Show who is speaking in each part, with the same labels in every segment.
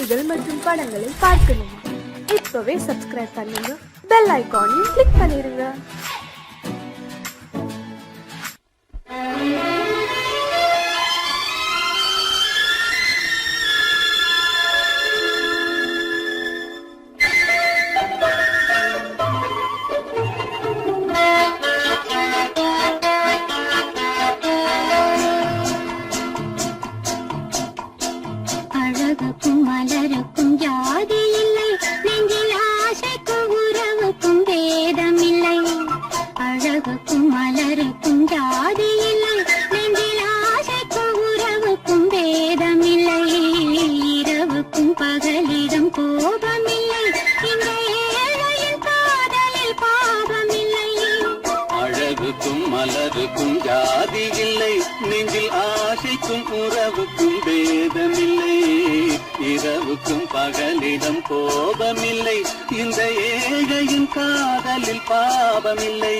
Speaker 1: செய்திகள் மற்றும் படங்களை பார்க்கணுமா? இப்பவே சப்ஸ்கிரைப் பண்ணுங்க, பெல் ஐகானையும் கிளிக் பண்ணிருங்க.
Speaker 2: அழகுக்கும் மலருக்கும் ஜாதி இல்லை, நெஞ்சில் ஆசைக்கும் உறவுக்கும் பேதமில்லை. அழகுக்கும் மலருக்கும் ஜாதி இல்லை, நெஞ்சில் ஆசைக்கும் உறவுக்கும் பேதமில்லை. இரவுக்கும் பகலிடம் கோபமில்லை, இந்த ஏழையின் காதலில் பாவமில்லை.
Speaker 3: அழகுக்கும் மலருக்கும் ஜாதி இல்லை, நெஞ்சில் ஆசைக்கும் உறவுக்கும் பேதமில்லை. இரவுக்கும் பகலிடம் கோபமில்லை, இந்த ஏழையின் காதலில் பாவமில்லை.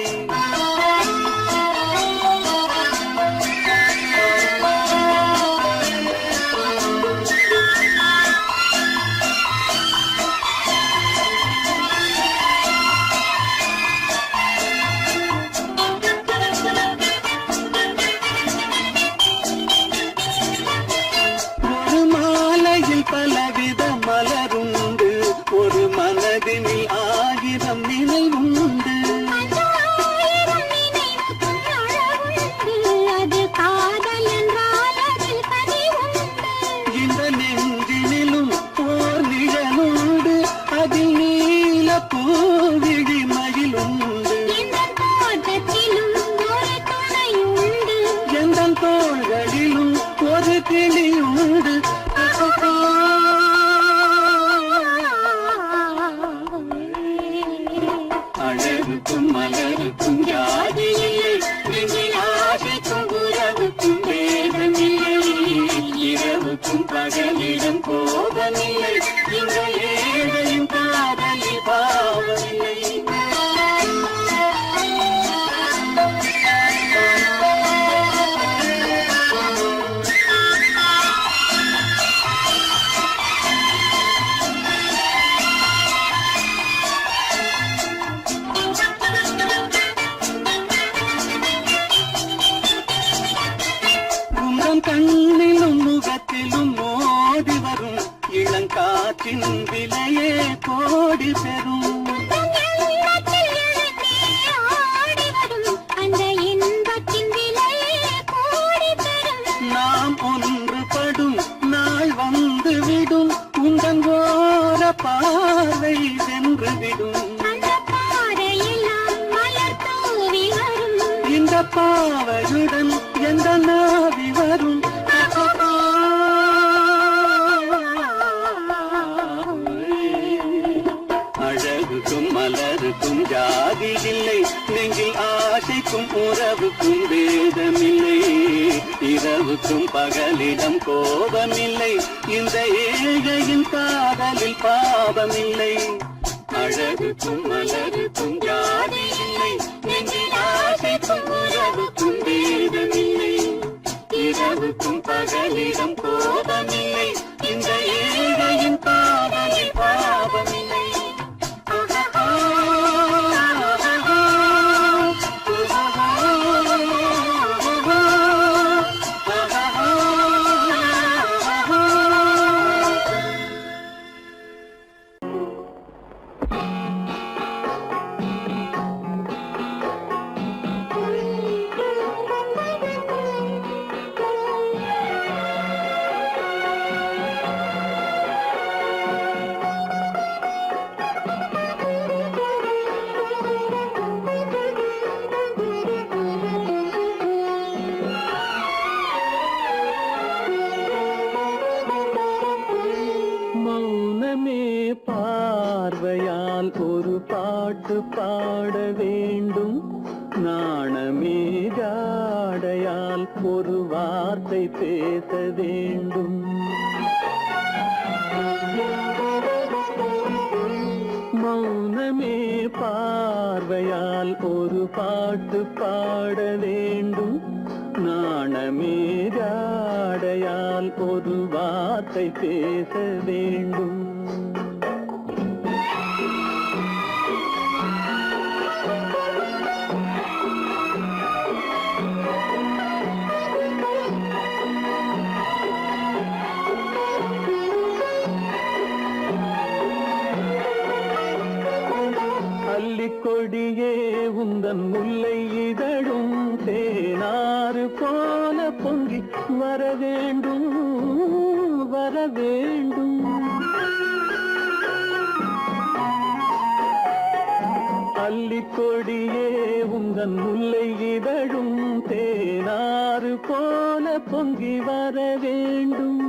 Speaker 3: பலவித மலருண்டு, ஒரு மனதினில் ஆயிரம் நினைவுண்டு.
Speaker 2: அது காதல் என்றால் அதில் கனிவுண்டு.
Speaker 3: இந்த நெஞ்சினிலும் ஓர் நிழலுண்டு, அதில் நீல பூவிழி மயிலுண்டு.
Speaker 2: இந்த தோட்டத்திலும் ஒரு துணையுண்டு,
Speaker 3: எந்த தோள்களிலும் ஒரு கிளியுண்டு. அழகுக்கும் மலருக்கும் ஜாதி இல்லை, நெஞ்சில் ஆசைக்கும் உறவுக்கும் பேதமில்லை. இரவுக்கும் பகலிடம் கோபமில்லை, இந்த ஏழையும் காதலில் பாவமில்லை. கண்ணிலும் முகத்திலும் மோதி வரும் இளங்காற்றின் விலையே கோடி பெறும்.
Speaker 2: அந்த இன்பத்தின் விலையே கோடி பெறும்.
Speaker 3: நாம் ஒன்றுபடும் நாள் வந்து விடும், உந்தன் ஓர பார்வை சென்று விடும்.
Speaker 2: அந்த பாறையெல்லாம் மலர் தூவி வரும்,
Speaker 3: இந்த பாவையுடன் எந்த நாவி வரும். அழகுக்கும் மலருக்கும் ஜாதி இல்லை, நெஞ்சில் ஆசைக்கும் உறவுக்கும் பேதமில்லை. இரவுக்கும் பகலிடம் கோபமில்லை, இந்த ஏழையின் காதலில் பாவமில்லை. அழகுக்கும் மலருக்கும் ஜாதி இல்லை, நெஞ்சில் ஆசைக்கும் உறவுக்கும் பேதமில்லை. இரவுக்கும் பகலிடம் கோபமில்லை, இந்த ஏழையின் காதலில் பாவமில்லை. பார்வையால் ஒரு பாட்டு பாட வேண்டும், நாணமே ஜாடையால் ஒரு வார்த்தை பேச வேண்டும். மௌனமே பார்வையால் ஒரு பாட்டு பாட வேண்டும், நாணமே ஜாடையால் ஒரு வார்த்தை வார்த்தை பேச வேண்டும். கொடியே உந்தன் முல்லை இதழும் தேனாறு போல பொங்கி வர வேண்டும் வர வேண்டும். அல்லிக்கொடியே உந்தன் முல்லை இதழும் தேனாறு போல பொங்கி வர வேண்டும்.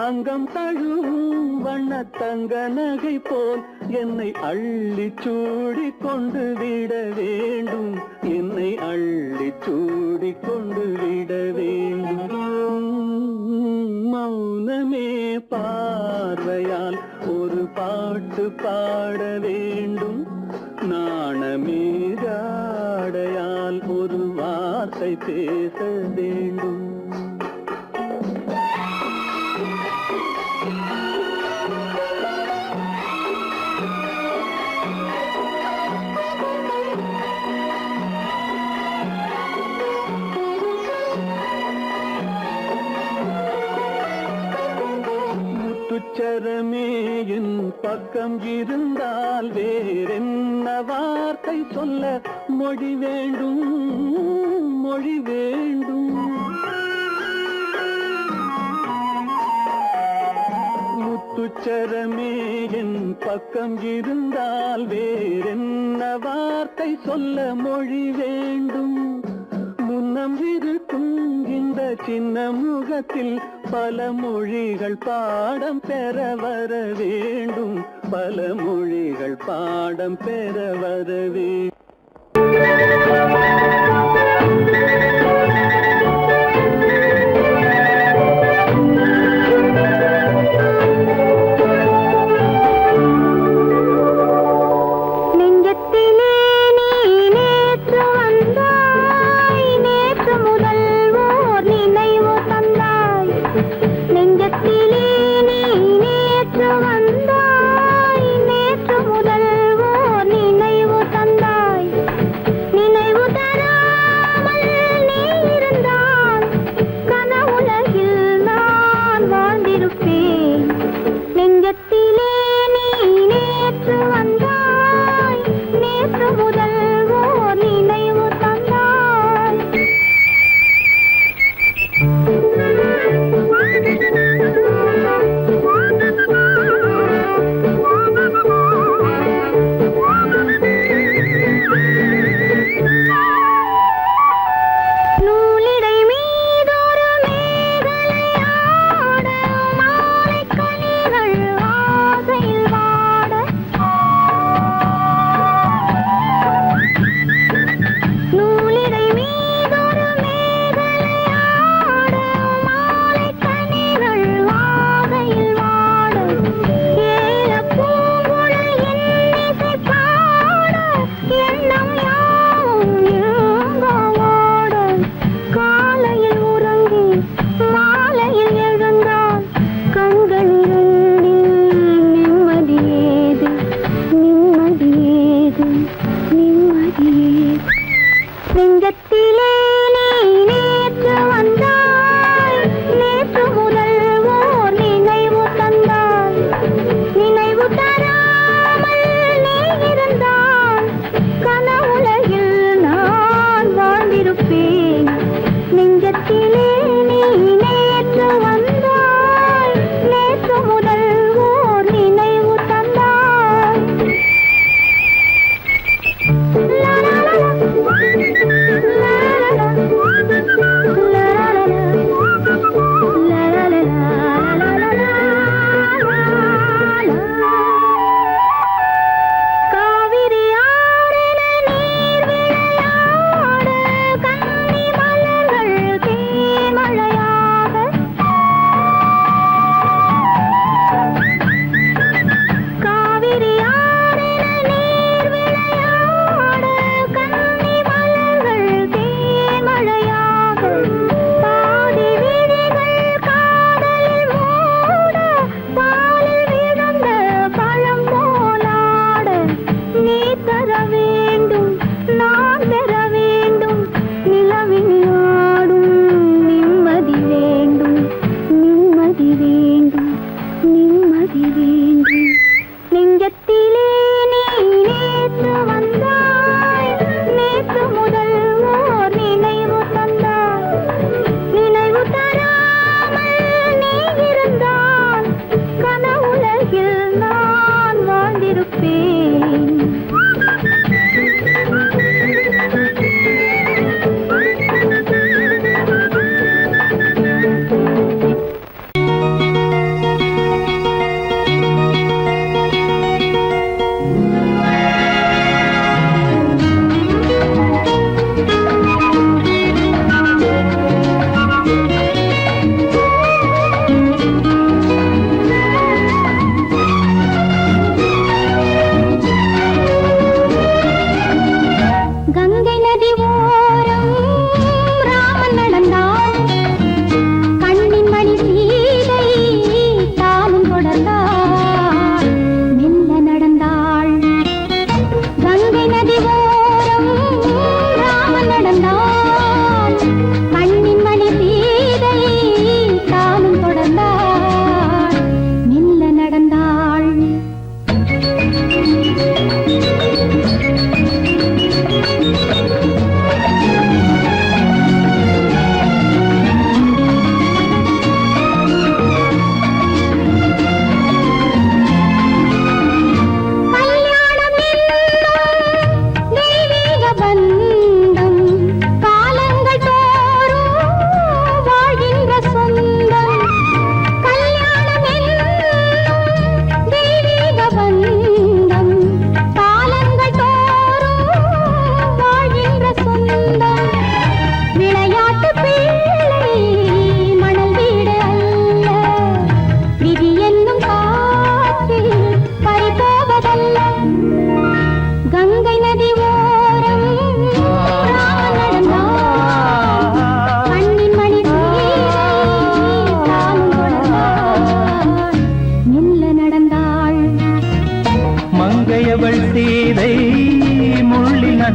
Speaker 3: அங்கம் தழுவும் வண்ணத்தங்க நகை போல் என்னை அள்ளி சூடி கொண்டு விட வேண்டும். என்னை அள்ளி சூடி கொண்டு விட வேண்டும். மௌனமே பார்வையால் ஒரு பாட்டு பாட வேண்டும். நாணமே ஜாடையால் ஒரு வார்த்தை பேச வேண்டும். முத்துச்சரமே என் பக்கம் இருந்தால் வேறென்ன வார்த்தை சொல்ல மொழி வேண்டும் மொழி வேண்டும். முத்துச்சரமே என் பக்கம் இருந்தால் வேறென்ன வார்த்தை சொல்ல மொழி வேண்டும். முன்னம் இருக்கும் இந்த சின்ன முகத்தில் பல மொழிகள் பாடம் பெற வர வேண்டும். பல மொழிகள் பாடம் பெற வர வேண்டும்.
Speaker 2: நினைவு தராய்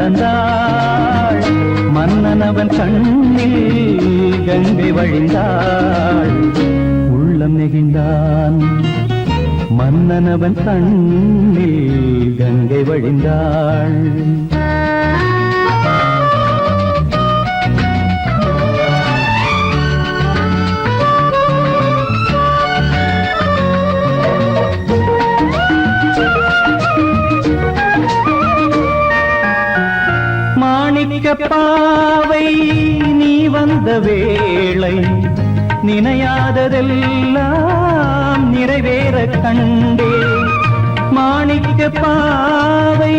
Speaker 3: நடந்தாள் மன்னனவன் கண்ணில் கங்கை வழிந்தாள் உள்ளம் நெகிழ்ந்தான் மன்னனவன் கண்ணில் கங்கை வழிந்தாள் பாவை நீ வந்த வேளை நினையாததெல்லாம் நிறைவேற கண்டே மாணிக்க பாவை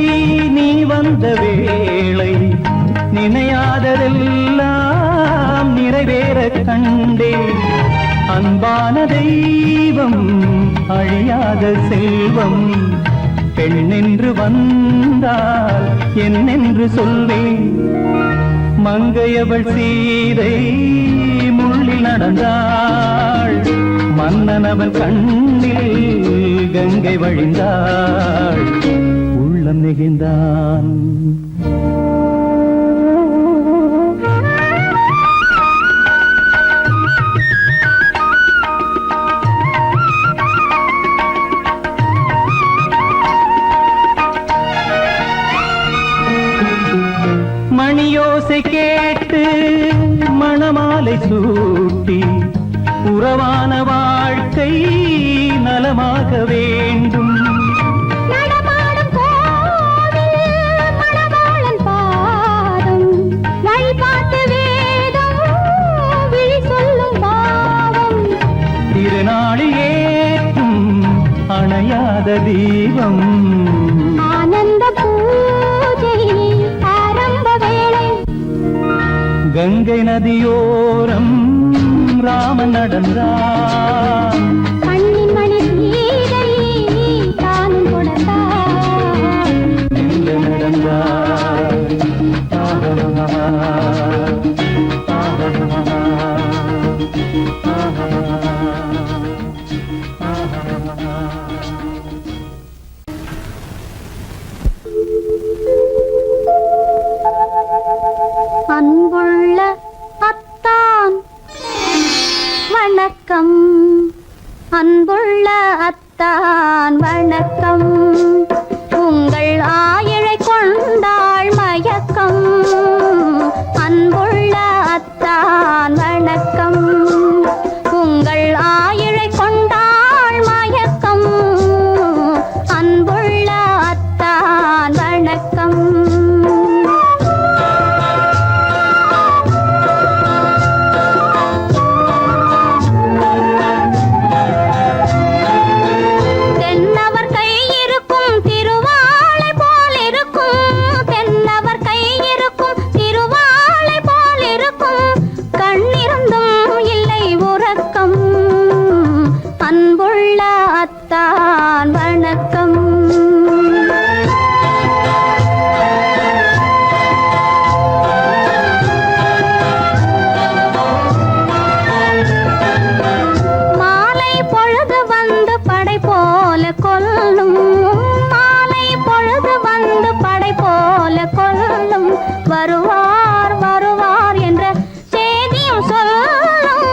Speaker 3: நீ வந்த வேளை நினையாததெல்லாம் நிறைவேற கண்டே அன்பான தெய்வம் அழியாத செல்வம் பெண்ணென்று வந்தால் என்னென்று சொல்வேன் மங்கையவள் சீதை முள்ளில் நடந்தாள் மன்னனவன் கண்ணில் கங்கை வழிந்தாள் உள்ளம் நெகிழ்ந்தான் மணியோசை கேட்டு மணமாலை சூட்டி உறவான வாழ்க்கை நலமாக வேண்டும்
Speaker 2: நடமாடும் கோவில் மணவாளன் பாதம் வழிபாட்டு வேதம் விழி சொல்லும் பாவம்
Speaker 3: திருநாளில் ஏற்றும் அணையாத தீபம்
Speaker 2: ஆனந்த பூஜை ஆரம்ப வேளை
Speaker 3: கங்கை நதியோரம் ராமன் நடந்தான்
Speaker 2: கண்ணின் மணி சீதை தானும் கொடுத்தார்
Speaker 3: எங்க நடந்தார்
Speaker 2: அன்புள்ள அத்தான் வணக்கம் அன்புள்ள அத்தான் வணக்கம் உங்கள் ஆயிழை கொண்டாள் மயக்கம் அன்புள்ள அத்தான் வணக்கம் உங்கள் ஆயிழை கொண்டாள் மயக்கம் அன்புள்ள அத்தான் வணக்கம் தென்னவர் கை இருக்கும் திருவாளை போல் இருக்கும் தென்னவர் கை இருக்கும் திருவாளை போல் இருக்கும் கண்ணிருந்தும் இல்லை உறக்கம் அன்புள்ள அத்தான் வணக்கம் மாலை பொழுது வந்து படை போல கொல்லும் மாலை பொழுது வந்து படை போல கொல்லும் வருவார் வருவார் என்ற செய்தியும் சொல்லும்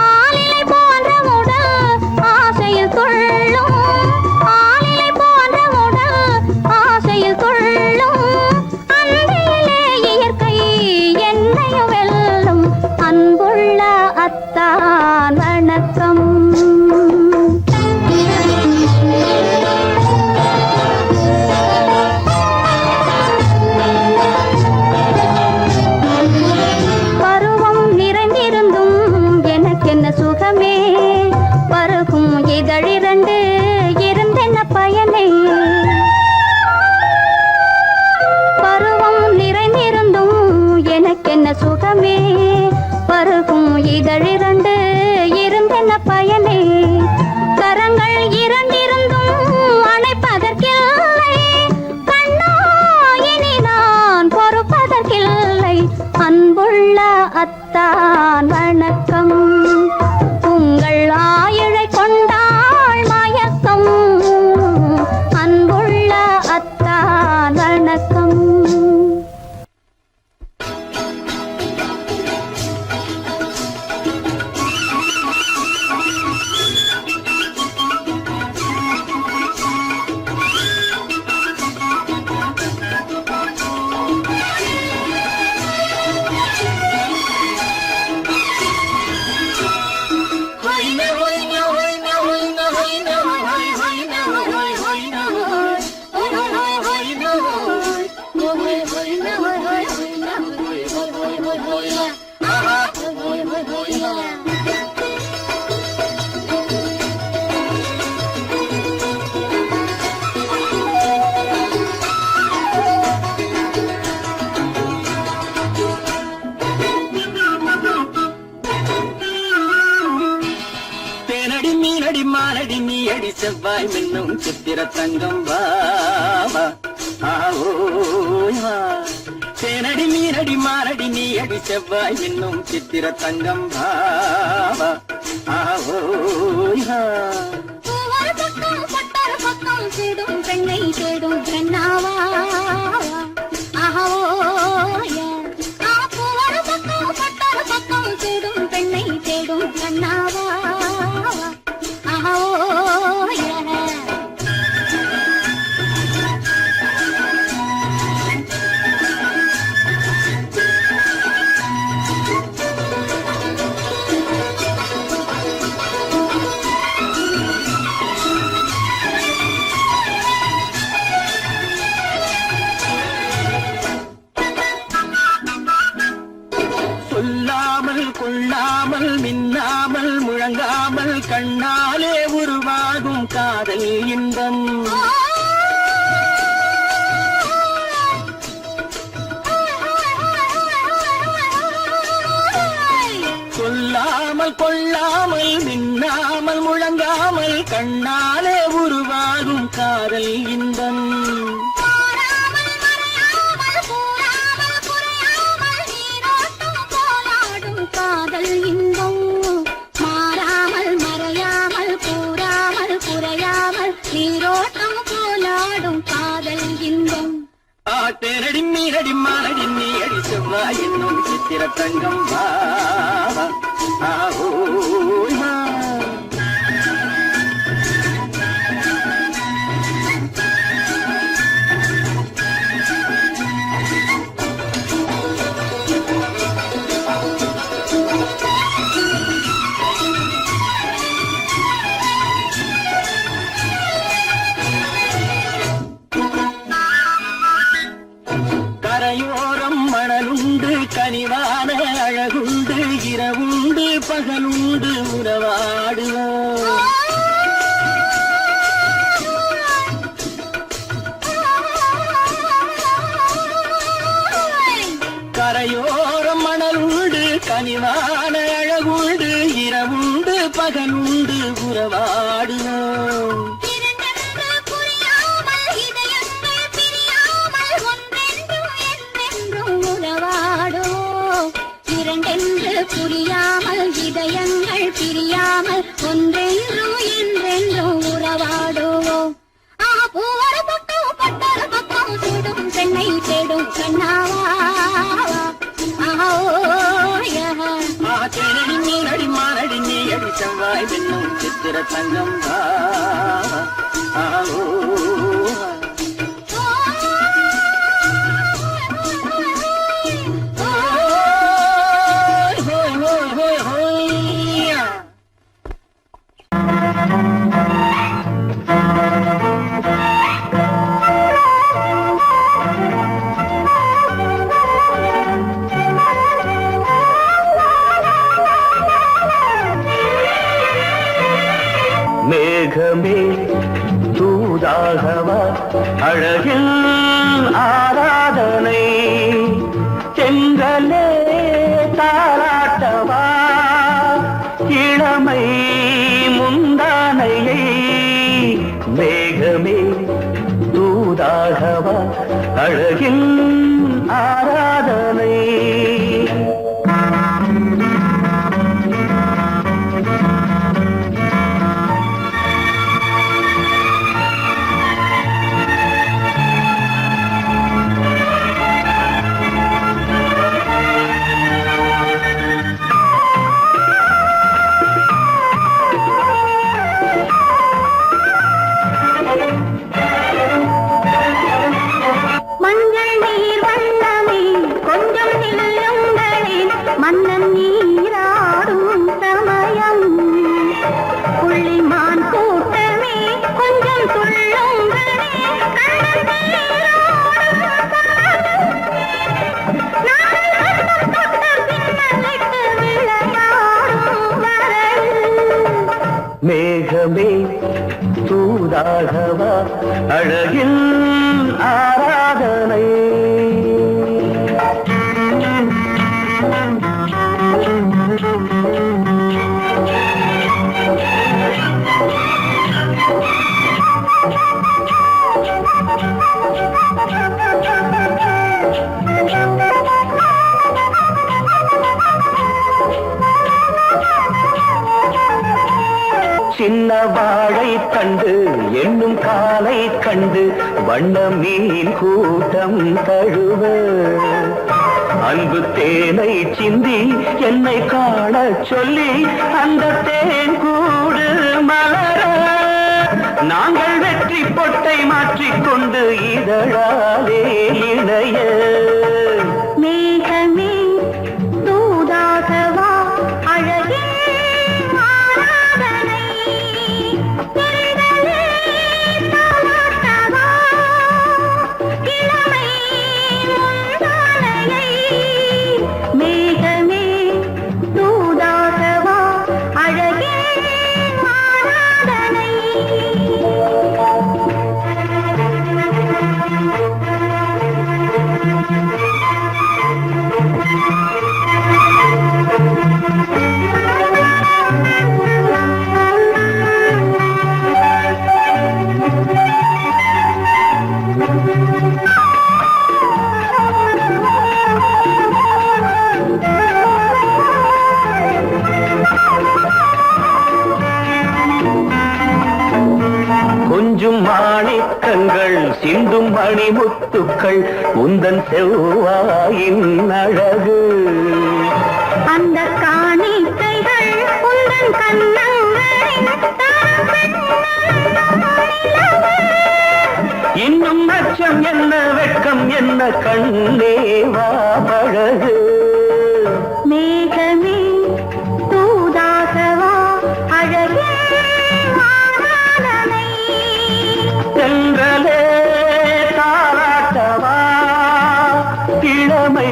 Speaker 2: ஆளிலை போன்ற உடல் ஆசையில் துள்ளும் ஆளிலை போன்ற உடல் ஆசையில் துள்ளும் அன்பிலே இயற்கை என்னையும் வெல்லும் அன்புள்ள அத்தான் வணக்கம் பருவம் நிறைந்திருந்தும் எனக்கென்ன சுகமே பருகும் இதழிரண்டு இருந்தென்ன பயனே பருவம் நிறைந்திருந்தும் எனக்கென்ன சுகமே பருகும் இதழிரண்டு இருந்தென்ன பயனே கரங்கள் இரண்டிருந்தும் அணைப்பதற்கில்லை கண்ணா இனி நான் பொறுப்பதற்கில்லை அன்புள்ள அத்தான் வணக்கம் உங்கள் ஆயிழை கொண்டாள் மயக்கம் அன்புள்ள அத்தான் வணக்கம்
Speaker 3: மீனடி செவ்வாய் மின்னும் சித்திர தங்கம் வாவா ஆவோய் வா தேனடி மீனடி மாரடி நீ அடி செவ்வாய் மின்னும் சித்திர தங்கம் வாவா ஆவோய் வா
Speaker 2: பூவார் பக்கம் பட்டார் பக்கம் தேடும் பெண்ணை தேடும் பெண்ணாவா ஆஹோய பூவார் பக்கம் பட்டார் பக்கம் தேடும் பெண்ணை தேடும் பெண்ணாவா ஆஹோய
Speaker 3: சொல்லாமல் கொள்ளாமல் மின்னாமல் முழங்காமல் கண்ணாலே உருவாகும் காதல் இன்பம் சொல்லாமல் கொள்ளாமல் மின்னாமல் முழங்காமல் கண்ணாலே உருவாகும் காதல் இன்பம்
Speaker 2: காதல் இன்பம் மாறாமல் மறையாமல் கூறாமல் குறையாமல் நீரோட்டம் போலாடும் காதல் இன்பம்
Speaker 3: தேனடி மீனடி மானடி நீ அடி செவ்வாய் என்னும் சித்திர தங்கம் வாவா ஆவோய் வா கரையோரம் மணலுண்டு கனிவான அழகுண்டு இரவுண்டு பகலுண்டு உறவாடுவோம் கரையோரம் மணலுண்டு கனிவான அழகுண்டு இரவுண்டு பகலுண்டு உறவாடுவோம்
Speaker 2: புரியாமல் இதயங்கள் பிரியாமல் ஒன்றென்றும் என்றென்றும் உறவாடுவோம் பூவர பக்கம் பட்டர பக்கம் தேடும் பெண்ணை தேடும் கண்ணாவா
Speaker 3: தேனடி மீனடி மானடி நீ அடி செவ்வாய் மின்னும் சித்திர தங்கம் ஆவோ மேகமே தூதாகவா அழகில் ஆராதனை செங்கலே தாராட்டவா இளமை முந்தானையை மேகமே தூதாகவா அழகில் ஆராதனை
Speaker 2: மஞ்சள் நீர் வண்ணமே கொஞ்சம் நில்லுங்களேன் மன்னன் நீராடும் சமயம் புள்ளிமான் கூட்டமே கொஞ்சம் துள்ளுங்களே
Speaker 3: மேகமே தூதாகவா அழகில் ஆராதனை
Speaker 4: என்னும் காலை கண்டு வண்ண மீன் கூட்டம் தழுவ அன்பு தேனை சிந்தி என்னை காண சொல்லி அந்த தேன் கூடு மலர நாங்கள் வெற்றி பொட்டை மாற்றிக்கொண்டு இதழாலே இணைய
Speaker 2: மேகமே தூதாகவா அழகே ஆராதனை தென்றலே தாலாட்டவா இளமை முந்தானையை மேகமே தூதாகவா அழகே ஆராதனை
Speaker 4: கொஞ்சும் மாணிக்கங்கள் சிந்தும் மணிமுத்துக்கள் உந்தன் செவ்வாயின் அழகு
Speaker 2: அந்த காணிக்கைகள் உந்தன் கண்ணங்களின்
Speaker 4: இன்னும் அச்சம் என்ன வெட்கம் என்ன கண்ணேவா பழகு
Speaker 2: மேகமே தூதாகவா அழகே ஆராதனை
Speaker 4: சென்றலே தாராட்டவா இளமை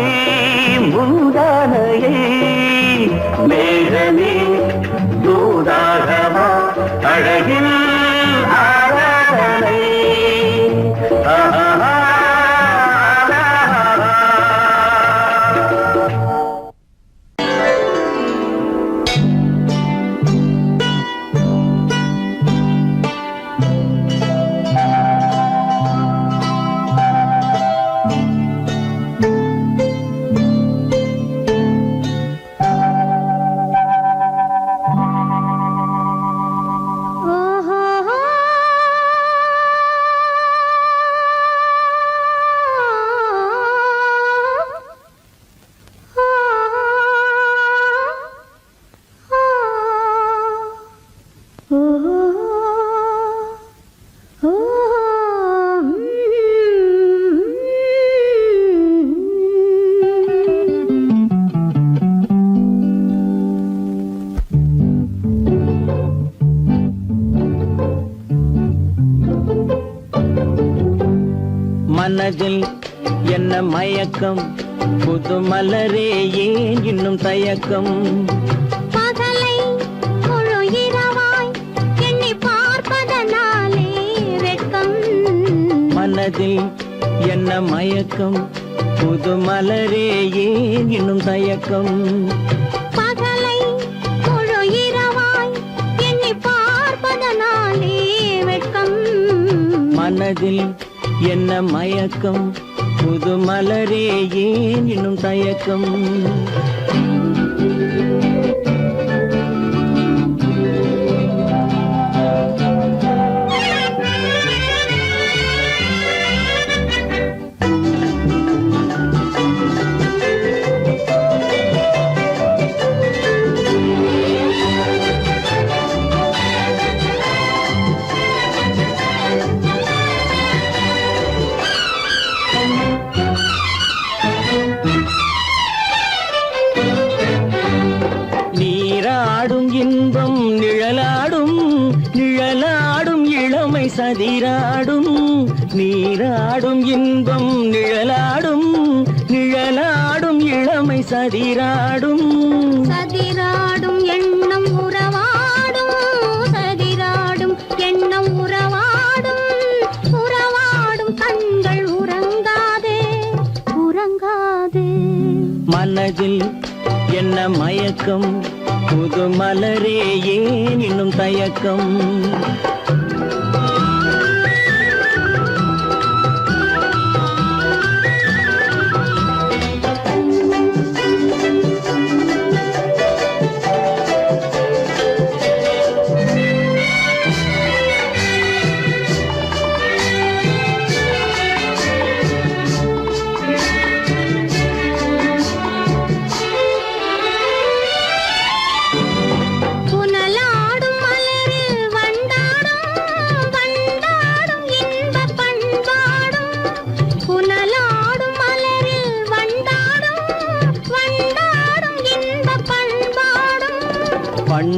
Speaker 4: முந்தானையை மேகமே தூதாகவா அழகில் ஆராதனை ஆஹா.
Speaker 5: மனதில் என்ன மயக்கம் புது மலரே ஏன் இன்னும் தயக்கம்
Speaker 2: பகலை முழு இரவாய் எண்ணி பார்ப்பதனாலே வெட்கம்
Speaker 5: மனதில் என்ன மயக்கம் புது மலரே ஏன் இன்னும் தயக்கம்
Speaker 2: பகலை முழு இரவாய் எண்ணி பார்ப்பதனாலே வெட்கம்
Speaker 5: மனதில் என்ன மயக்கம் புது மலரே ஏன் இன்னும் தயக்கம் நீராடும் இன்பம் நிழலாடும் நிழலாடும் இளமை சதிராடும் நீராடும் இன்பம் நிழலாடும் நிழலாடும் இளமை சதிராடும்
Speaker 2: சதிராடும் எண்ணம் உறவாடும் சதிராடும் எண்ணம் உறவாடும் உறவாடும் கண்கள் உறங்காதே உறங்காதே
Speaker 5: மனதில் என்ன மயக்கம் புது மலரே ஏன் இன்னும் தயக்கம்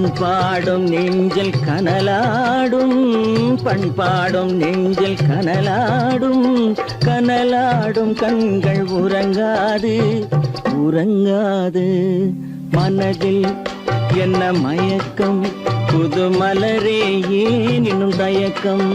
Speaker 5: பண்பாடும் நெஞ்சில் கனலாடும், பண்பாடும் நெஞ்சில் கனலாடும், கனலாடும் கண்கள் உறங்காது, உறங்காது. மனதில் என்ன மயக்கம், புது மலரே ஏன் இன்னும் தயக்கம்?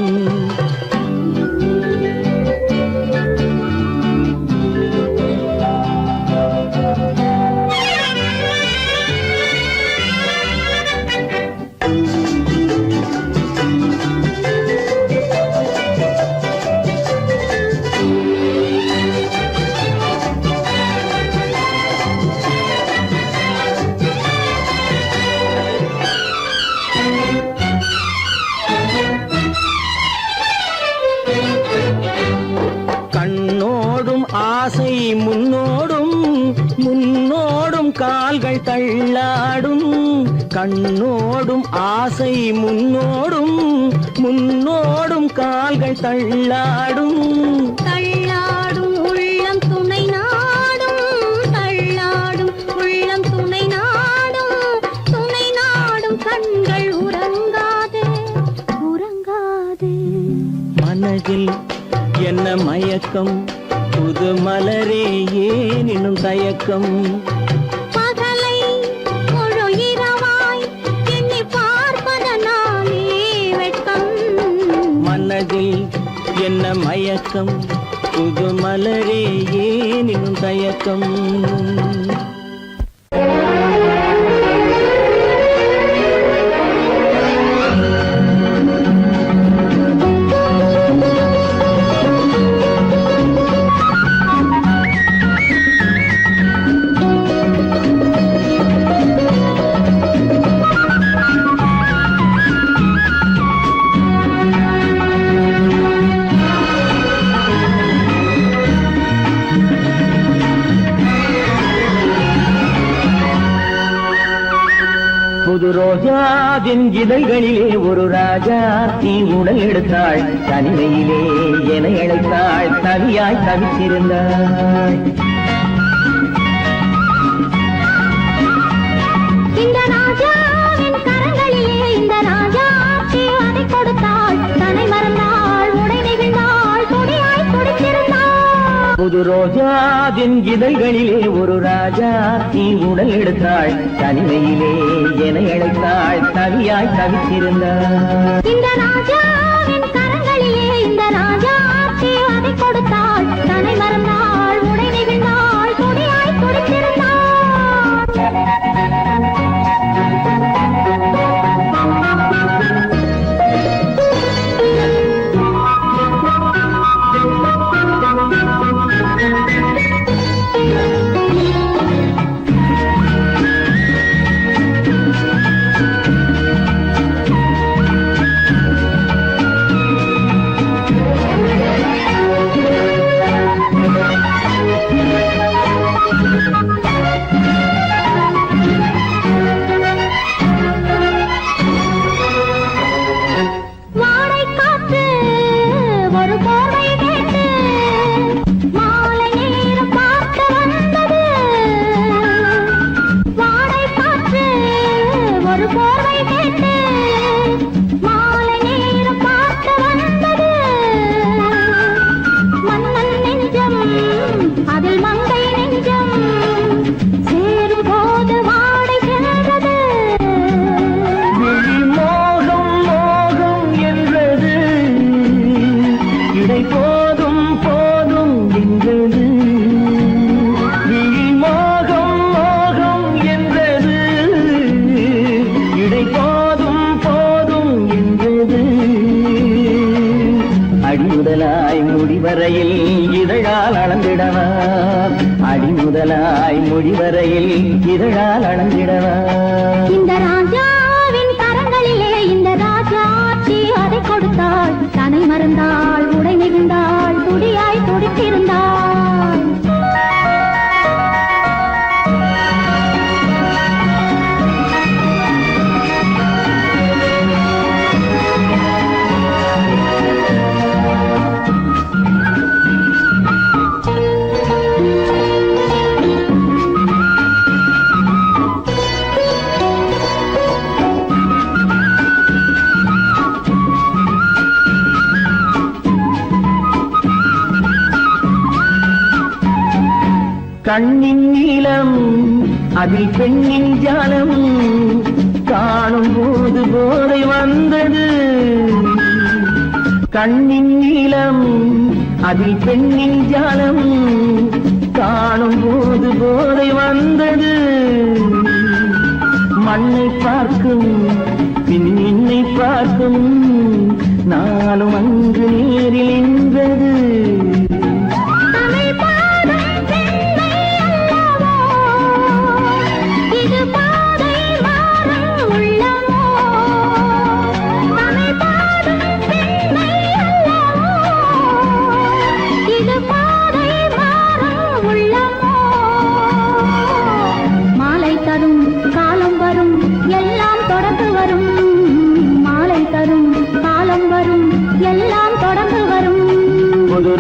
Speaker 5: ஆசை முன்னோடும், முன்னோடும் கால்கள் தள்ளாடும், கண்ணோடும் ஆசை முன்னோடும், முன்னோடும் கால்கள் தள்ளாடும்.
Speaker 2: தள்ளாடும் உள்ளம் துணை நாடும், தள்ளாடும் உள்ளம் துணை நாடும், துணை நாடும் கண்கள் உறங்காது, உறங்காது.
Speaker 5: மனதில் என்ன மயக்கம், புது மலரே ஏன் இன்னும் தயக்கம்?
Speaker 2: பகலை முழு இரவாய் எண்ணி பார்ப்பதனாலே வெட்கம்.
Speaker 5: மனதில் என்ன மயக்கம், புது மலரே ஏன் இன்னும் தயக்கம்? புது ரோஜாவின் இதழ்களிலே ஒரு ராஜா தீ உடல் எடுத்தாள், தனிமையிலே என அழைத்தாள், தவியாய் தவித்திருந்தாள்.
Speaker 2: இந்த ராஜாவின் கரங்களிலே இந்த ராஜா அதை கொடுத்தாள், தன்னை மறந்தாள், உடை நெகிழ்ந்தாள், துடியாய் துடித்திருந்தாள்.
Speaker 5: புது ரோஜாவின் இதழ்களிலே ஒரு ராஜா தீ உடல் எடுத்தாள், தனிமையிலே என அழைத்தாள், தவியாய் தவித்திருந்தாள்.
Speaker 2: இந்த ராஜாவின் கரங்களிலே இந்த ராஜா அதை கொடுத்தாள், தன்னை மறந்தாள், உடை நெகிழ்ந்தாள், துடியாய் துடித்திருந்தாள்.
Speaker 5: முடிவரையில் இதழால் அளந்திடவா, அடி முதலாய் முடிவரையில் இதழால் அளந்திடவா.
Speaker 2: இந்த ராஜாவின் கரங்களிலே இந்த ராஜாச்சி அதை கொடுத்தாள், தன்னை மறந்தாள், உடை நெகிழ்ந்தாள், துடியாய் துடித்திருந்தாள்.
Speaker 5: கண்ணின் நீளம் அதில் பெண்ணின் ஜாலம் காணும் போது போதை வந்தது. கண்ணின் நீளம் அதில் பெண்ணின் ஜாலம் காணும் போது போதை வந்தது. மண்ணை பார்க்கும் பின் என்னை பார்க்கும் நானும் அங்கு நேரில் நின்றது.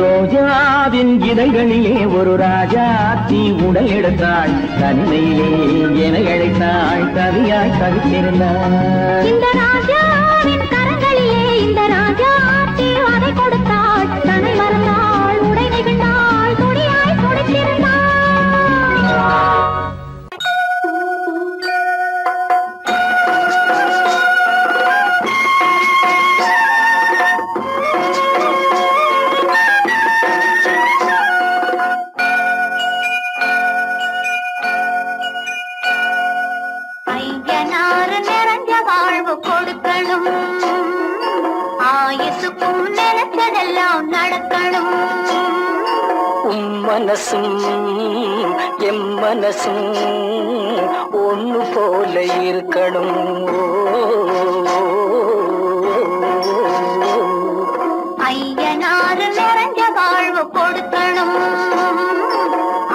Speaker 5: ரோஜாவின் இதழ்களிலே ஒரு ராஜாத்தி உடல் எடுத்தாள். தனிமையிலே என அழைத்தாள். கவியாய் கவித்திருந்தாள்.
Speaker 2: இந்த ராஜாவின் கரங்களிலே இந்த ராஜாத்தி அதை கொடுத்தாள். தன்னை மறந்தாள், உடை நெகிழ்ந்தாள், துணியாய் துடித்திருந்தாள்.
Speaker 3: மனசும் எம் மனசும் ஒண்ணு போல இருக்கணும்.
Speaker 2: ஐயனாறு நிறைஞ்ச வாழ்வு கொடுக்கணும்.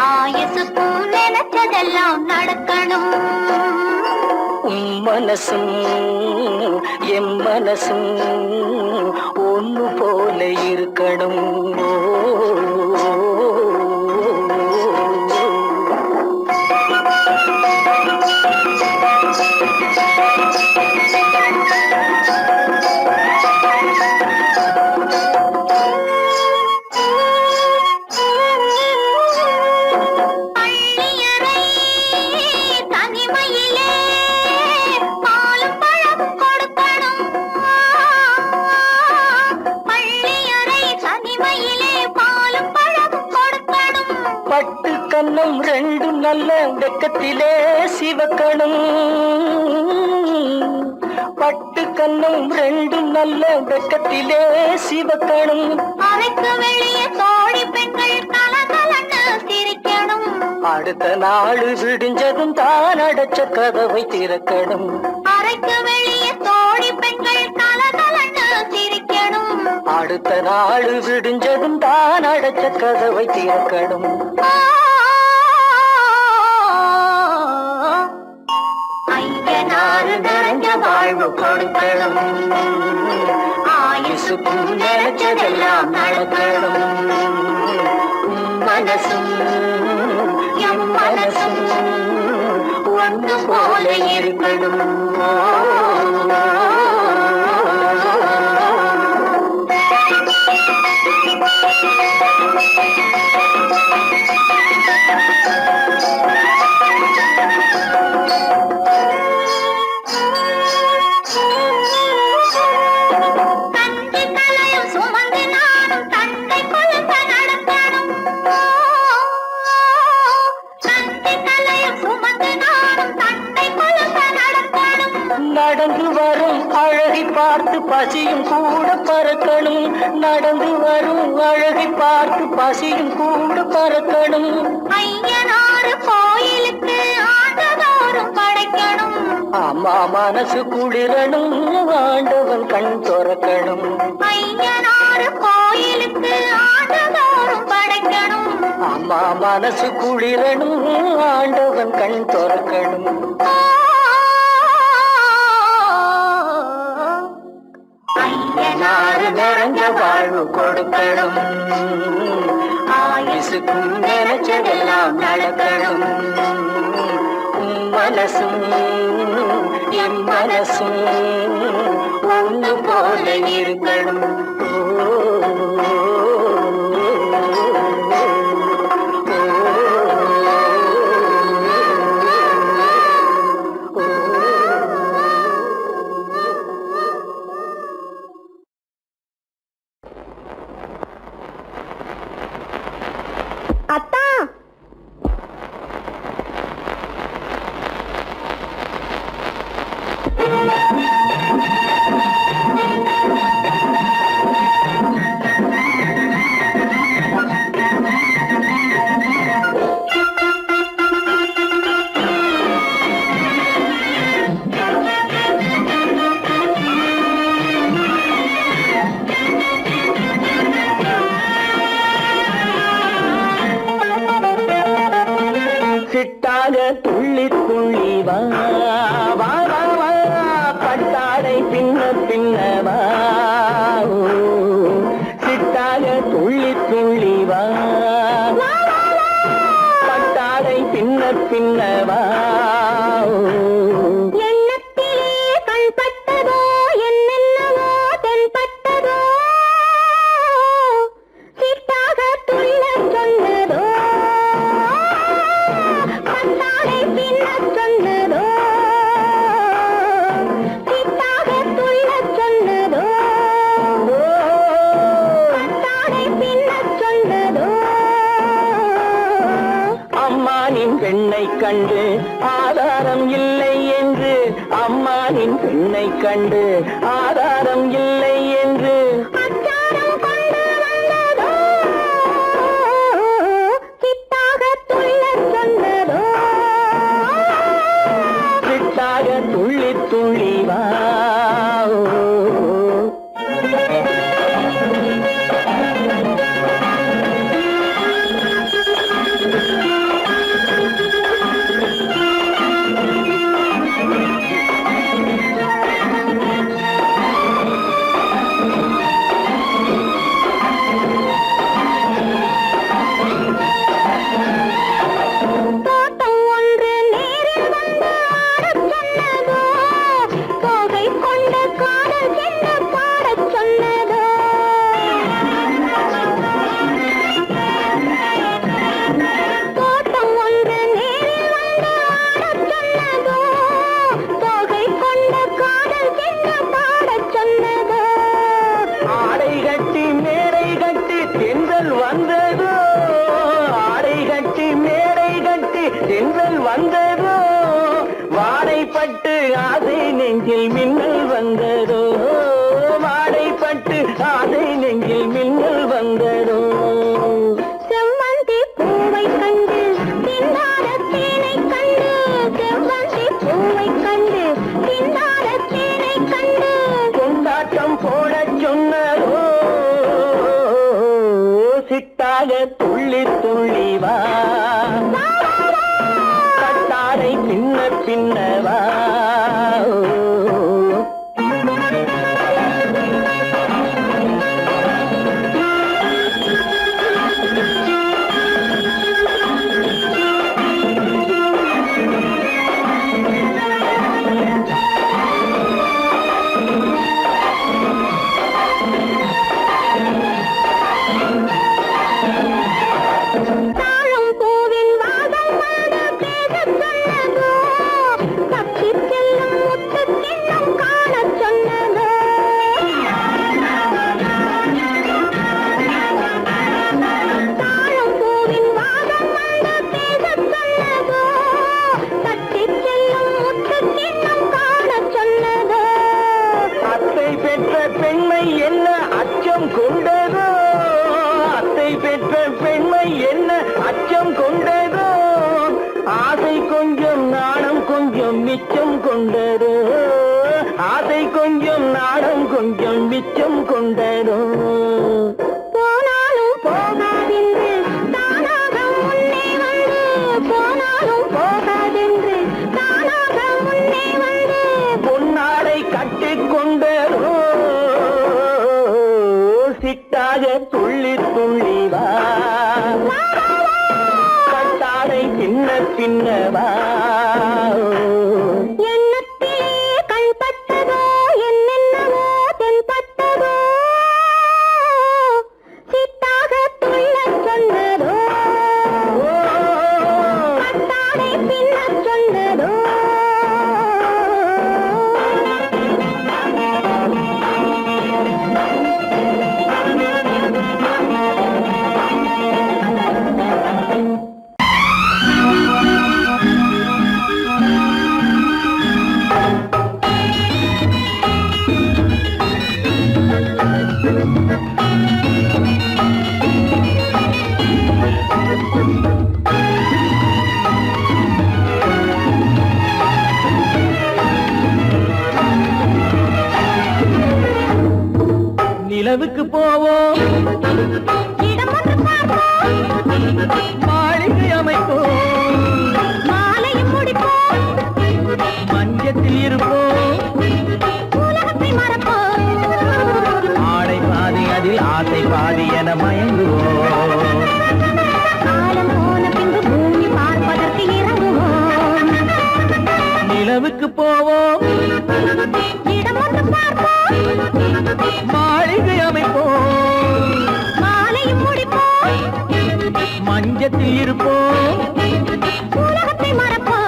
Speaker 2: ஆயுசுக்கும் நினைச்சதெல்லாம் நடக்கணும்.
Speaker 3: மனசும் எம் மனசும் ஒண்ணு போல இருக்கணும். கண்ணும் ரெண்டும் நல்ல வெக்கத்திலே சிவக்கணும். பட்டு கண்ணும் ரெண்டும் நல்ல வெக்கத்திலே சிவக்கணும்.
Speaker 2: அறைக்கு வெளியே தோழி பெண்கள் கலகலன்னு சிரிக்கணும்.
Speaker 3: அடுத்த நாள் விடிஞ்சதும் தான் அடைச்ச கதவை திறக்கணும்.
Speaker 2: அறைக்கு வெளியே தோழி பெண்கள் கலகலன்னு சிரிக்கணும்.
Speaker 3: அடுத்த நாள் விடிஞ்சதும் தான் அடைச்ச கதவை திறக்கணும்.
Speaker 2: ஐயனாறு நிறைஞ்ச வாழ்வு கொடுக்கணும். ஆயுசுக்கும் நினைச்சதெல்லாம் நடக்கணும். மனசும் எம் மனசும் ஒன்று போல இருக்கணும்.
Speaker 3: நடந்து வரும் அழகை பார்த்து பசியும் கூட பறக்கணும். நடந்து வரும் அழகை பார்த்து பசியும் கூட பறக்கணும்.
Speaker 2: ஐயனாறு கோயிலுக்கு ஆண்டதோறும் படைக்கணும்.
Speaker 3: அம்மா மனசு குளிரணும். ஆண்டவன் கண் துறக்கணும்.
Speaker 2: ஐயனாறு கோயிலுக்கு ஆண்டதோறும் படைக்கணும்.
Speaker 3: அம்மா மனசு குளிரணும். ஆண்டவன் கண் துறக்கணும். ஐயனாறு நிறைஞ்ச வாழ்வு கொடுக்கணும். ஆயுசுக்கும் நினைச்சதெல்லாம் நடக்கணும். மனசும் என் மனசும் ஒன்று போல இருக்கணும். ஓ
Speaker 5: சிட்டாக துள்ளி துள்ளி வா வா வா வா பட்டாடை பின்ன பின்னவா சிட்டாக துள்ளி துள்ளி வா பட்டாடை பின்ன பின்னவா
Speaker 2: எண்ணத்திலே கண்பட்டதோ என்னென்னவோ தென்பட்டதோ சிட்டாக துள்ளச் சொன்னதோ பட்டாடை பின்னச் சொன்னதோ சிட்டாக துள்ளச் சொன்னதோ பட்டாடை பின்னச் சொன்னதோ
Speaker 5: அம்மானின் பெண்ணை கண்டு ஆதாரம் இல்லை என்று அம்மானின் பெண்ணை கண்டு ஆதாரம் இல்லை என்று
Speaker 2: அச்சாரம் கொண்டு வந்ததோ சிட்டாக துள்ளச் சொன்னதோ
Speaker 5: சிட்டாக துள்ளி துள்ளி வா
Speaker 2: தோட்டம் ஒன்று நேரில் வந்து ஆடச் சொன்னதோ தோகை கொண்ட காதல் என்ன பாடச் சொன்னதோ தோட்டம் ஒன்று நேரில் வந்து ஆடச் சொன்னதோ தோகை கொண்ட காதல் என்ன பாடச் சொன்னதோ
Speaker 5: ஆடை கட்டி மேடை கட்டி தென்றல் வந்ததோ ஆடை கட்டி மேடை கட்டி தென்றல் வந்ததோ வாடைப்பட்டு ஆசை நெஞ்சில் மின்னல் வந்ததோ வாடைப்பட்டு ஆசை நெஞ்சில் மின்னல் வந்ததோ
Speaker 2: செவ்வந்தி பூவை கண்டு திண்டாட தேனை கண்டு செவ்வந்தி பூவை கண்டு திண்டாட தேனை கண்டு
Speaker 5: கொண்டாட்டம் போடச் சொன்னதோ சிட்டாக துள்ளி துள்ளி வா கட்டாடை பின்ன பின்னவா
Speaker 2: தாழம் பூவின் வாசம் வந்து பேசச் சொன்னதோ தப்பிச் செல்லும் முத்துக் கிண்ணம் காணச் சொன்னதோ தாழம் பூவின் வாசம் வந்து பேசச் சொன்னதோ தப்பிச் செல்லும் முத்துக் கிண்ணம் காணச் சொன்னதோ
Speaker 5: அத்தை பெற்ற பெண்மை என்ன அச்சம் கொண்டதோ அத்தை பெற்ற பெண்மை என்ன அச்சம் கொண்டதோ ஆசை கொஞ்சம் நாணம் கொஞ்சம் மிச்சம் கொண்டதோ ஆசை கொஞ்சம் நாணம் கொஞ்சம் மிச்சம் கொண்டதோ
Speaker 2: போனாலும் போகாதென்று தானாக முன்னே வந்து போனாலும் போகாதென்று தானாக முன்னே வந்து
Speaker 5: பொன்னாடை கட்டிக் கொண்டதோ சிட்டாக துள்ளி துள்ளி வா கட்டாடை பின்ன பின்னவா
Speaker 2: எண்ணத்திலே கண்பட்டதோ என்னென்னவோ தென்பட்டதோ சிட்டாக துள்ளச் சொன்னதோ பட்டாடை பின்னச் சொன்னதோ
Speaker 5: நிலவுக்கு போவோம்
Speaker 2: இடம் ஒன்று பார்ப்போம்
Speaker 5: மாளிகை அமைப்போம்
Speaker 2: மாலை
Speaker 5: ஆசை பாதி என மயங்குவோம்.
Speaker 2: காலம் போன பின்பு பூமி பார்ப்பதற்கு இறங்குவோம்.
Speaker 5: நிலவுக்கு போவோம்,
Speaker 2: இடம் ஒன்று பார்ப்போம்,
Speaker 5: மாளிகை அமைப்போம்,
Speaker 2: மாலையும் முடிப்போம்,
Speaker 5: மஞ்சத்தில் இருப்போம்.
Speaker 2: உலகத்தை மறப்போம்.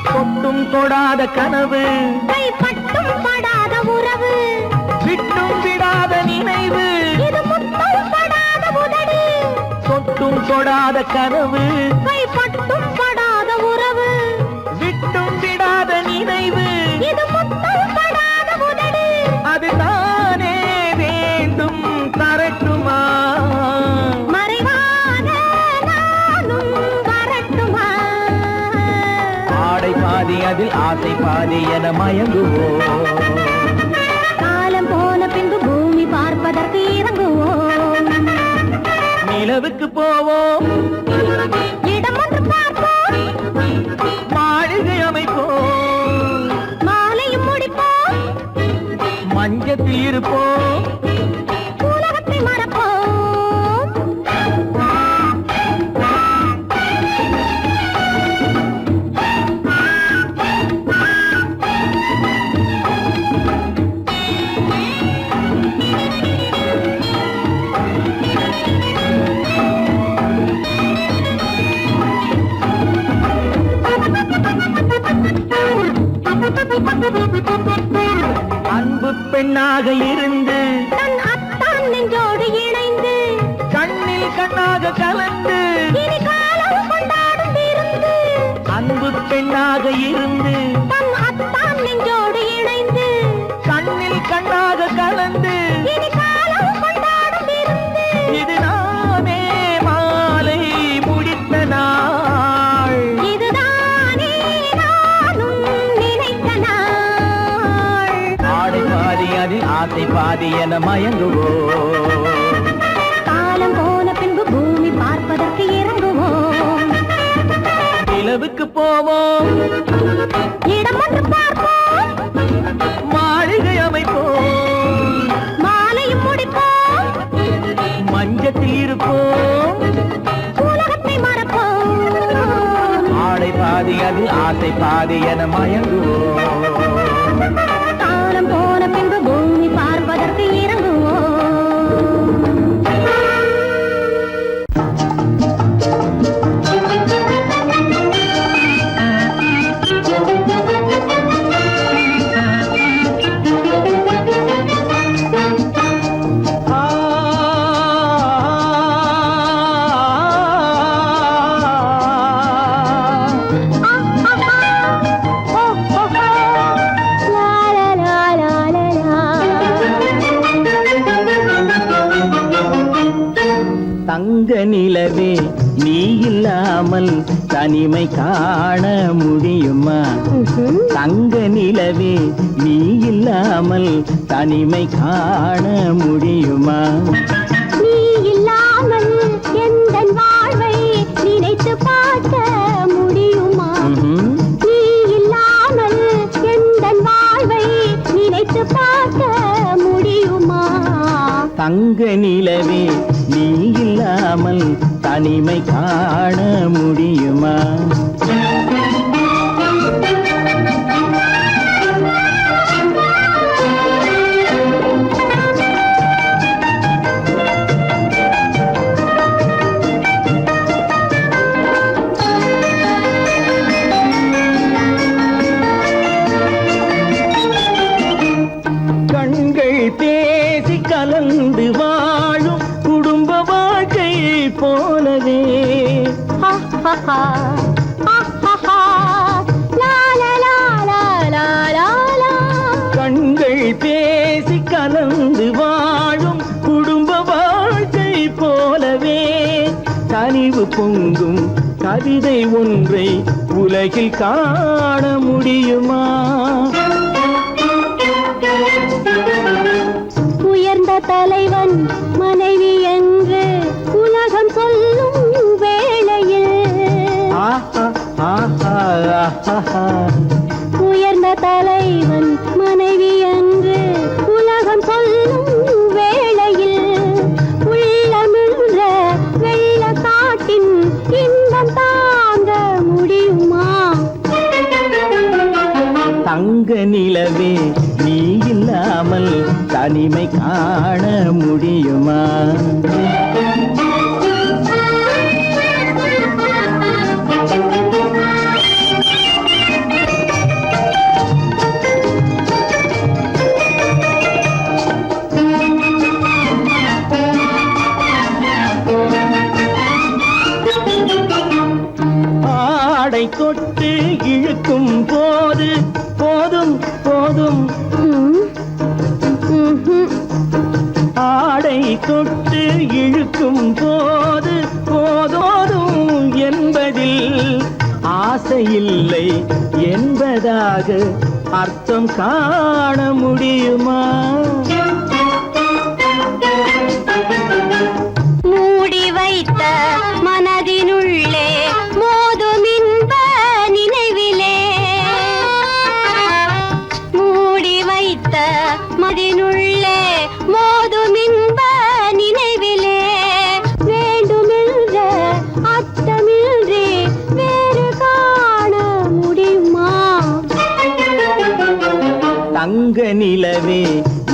Speaker 5: தொட்டும் தொடாத கனவு,
Speaker 2: கைப்பட்டும் படாத உறவு,
Speaker 5: விட்டும் விடாத நினைவு.
Speaker 2: இது முத்தம் படாத உதடு.
Speaker 5: தொட்டும் தொடாத கனவு,
Speaker 2: கைப்பட்டும் படாத உறவு,
Speaker 5: விட்டும் விடாத நினைவு.
Speaker 2: இது முத்தம் படாத உதடு.
Speaker 5: அதுதானே வேண்டும் தரட்டுமா?
Speaker 2: மறைவான நானும் வரட்டுமா?
Speaker 5: ஆடை பாதி அதில் ஆசை பாதி என மயங்குவோம்.
Speaker 2: காலம் போன பின்பு பூமி பார்ப்பதற்கு இறங்குவோம்.
Speaker 5: நிலவுக்கு போவோம்,
Speaker 2: இடம் ஒன்று பார்ப்போம்,
Speaker 5: மாளிகை அமைப்போம்,
Speaker 2: மாலையும் முடிப்போம்,
Speaker 5: மஞ்சத்தில் இருப்போம்.
Speaker 2: உலகத்தை மறப்போம்.
Speaker 5: அன்பு பெண்ணாக இருந்து
Speaker 2: தன் அத்தான் நெஞ்சோடு இணைந்து
Speaker 5: கண்ணில் கண்ணாக கலந்து.
Speaker 2: இனி காலம் கொண்டாடும் விருந்து.
Speaker 5: அன்பு பெண்ணாக இருந்து
Speaker 2: தன் அத்தான் நெஞ்சோடு இணைந்து
Speaker 5: கண்ணில் கண்ணாக கலந்து.
Speaker 2: இனி காலம் கொண்டாடும் விருந்து.
Speaker 5: இது நானே மாலை முடித்த நாள்.
Speaker 2: இதுதானே நானும் நினைத்த நாள்.
Speaker 5: ஆடை பாதி அதில் ஆசை பாதி என மயங்குவோம்.
Speaker 2: காலம் போன பின்பு பூமி பார்ப்பதற்கு இறங்குவோம்.
Speaker 5: நிலவுக்கு போவோம்,
Speaker 2: இடம் ஒன்று பார்ப்போம்,
Speaker 5: மாளிகை அமைப்போம்,
Speaker 2: மாலையும் முடிப்போம்,
Speaker 5: மஞ்சத்தில் இருப்போம்.
Speaker 2: உலகத்தை மறப்போம்.
Speaker 5: ஆடை பாதி அதில் ஆசை பாதி என மயங்குவோம்.
Speaker 2: காலம் போன பின்பு பூமி பார்ப்பதற்கு இறங்குவோம்.
Speaker 5: தங்க நிலவே நீ இல்லாமல் தனிமை காண முடியுமா? தங்க நிலவே நீ இல்லாமல் தனிமை காண முடியுமா?
Speaker 2: நீ இல்லாமல் எந்தன் வாழ்வை நினைத்து பார்க்க முடியுமா? நீ இல்லாமல் எந்தன் வாழ்வை நினைத்து பார்க்க முடியுமா?
Speaker 5: தங்க நிலவே நீ இல்லாமல் தனிமை காண முடியுமா? கண்கள் பேசி கலந்து வாழும் குடும்ப வாழ்க்கை போலவே. கண்கள் பேசி கலந்து வாழும் குடும்ப வாழ்க்கை போலவே கனிவு பொங்கும் கவிதை ஒன்றை உலகில் காண முடியுமா?
Speaker 2: உயர்ந்த தலைவன் மனைவி என்று உலகம் சொல்லும் வேளையில் உயர்ந்த தலைவன் மனைவி என்று உலகம் சொல்லும் வேளையில் உள்ளமிழ்ற வெள்ள காட்டின் இன்பம் தாங்க முடியுமா?
Speaker 5: தங்க நிலவே நீ இல்லாமல் தனிமை காண முடியுமா? ஆடை தொட்டு இழுக்கும் போது போதும் போதும் ஆடை தொட்டு இழுக்கும் போது போதோதும் என்பதில் ஆசையில்லை என்பதாக அர்த்தம் காண முடியுமா?
Speaker 2: மூடி வைத்த மனதினுள்ளே மோதும் இன்ப நினைவிலே மூடி வைத்த மனதினுள்ளே மோதும் இன்ப நினைவிலே வேண்டுமென்ற அர்த்தமின்றி வேறு காண முடியுமா?
Speaker 5: தங்க நிலவே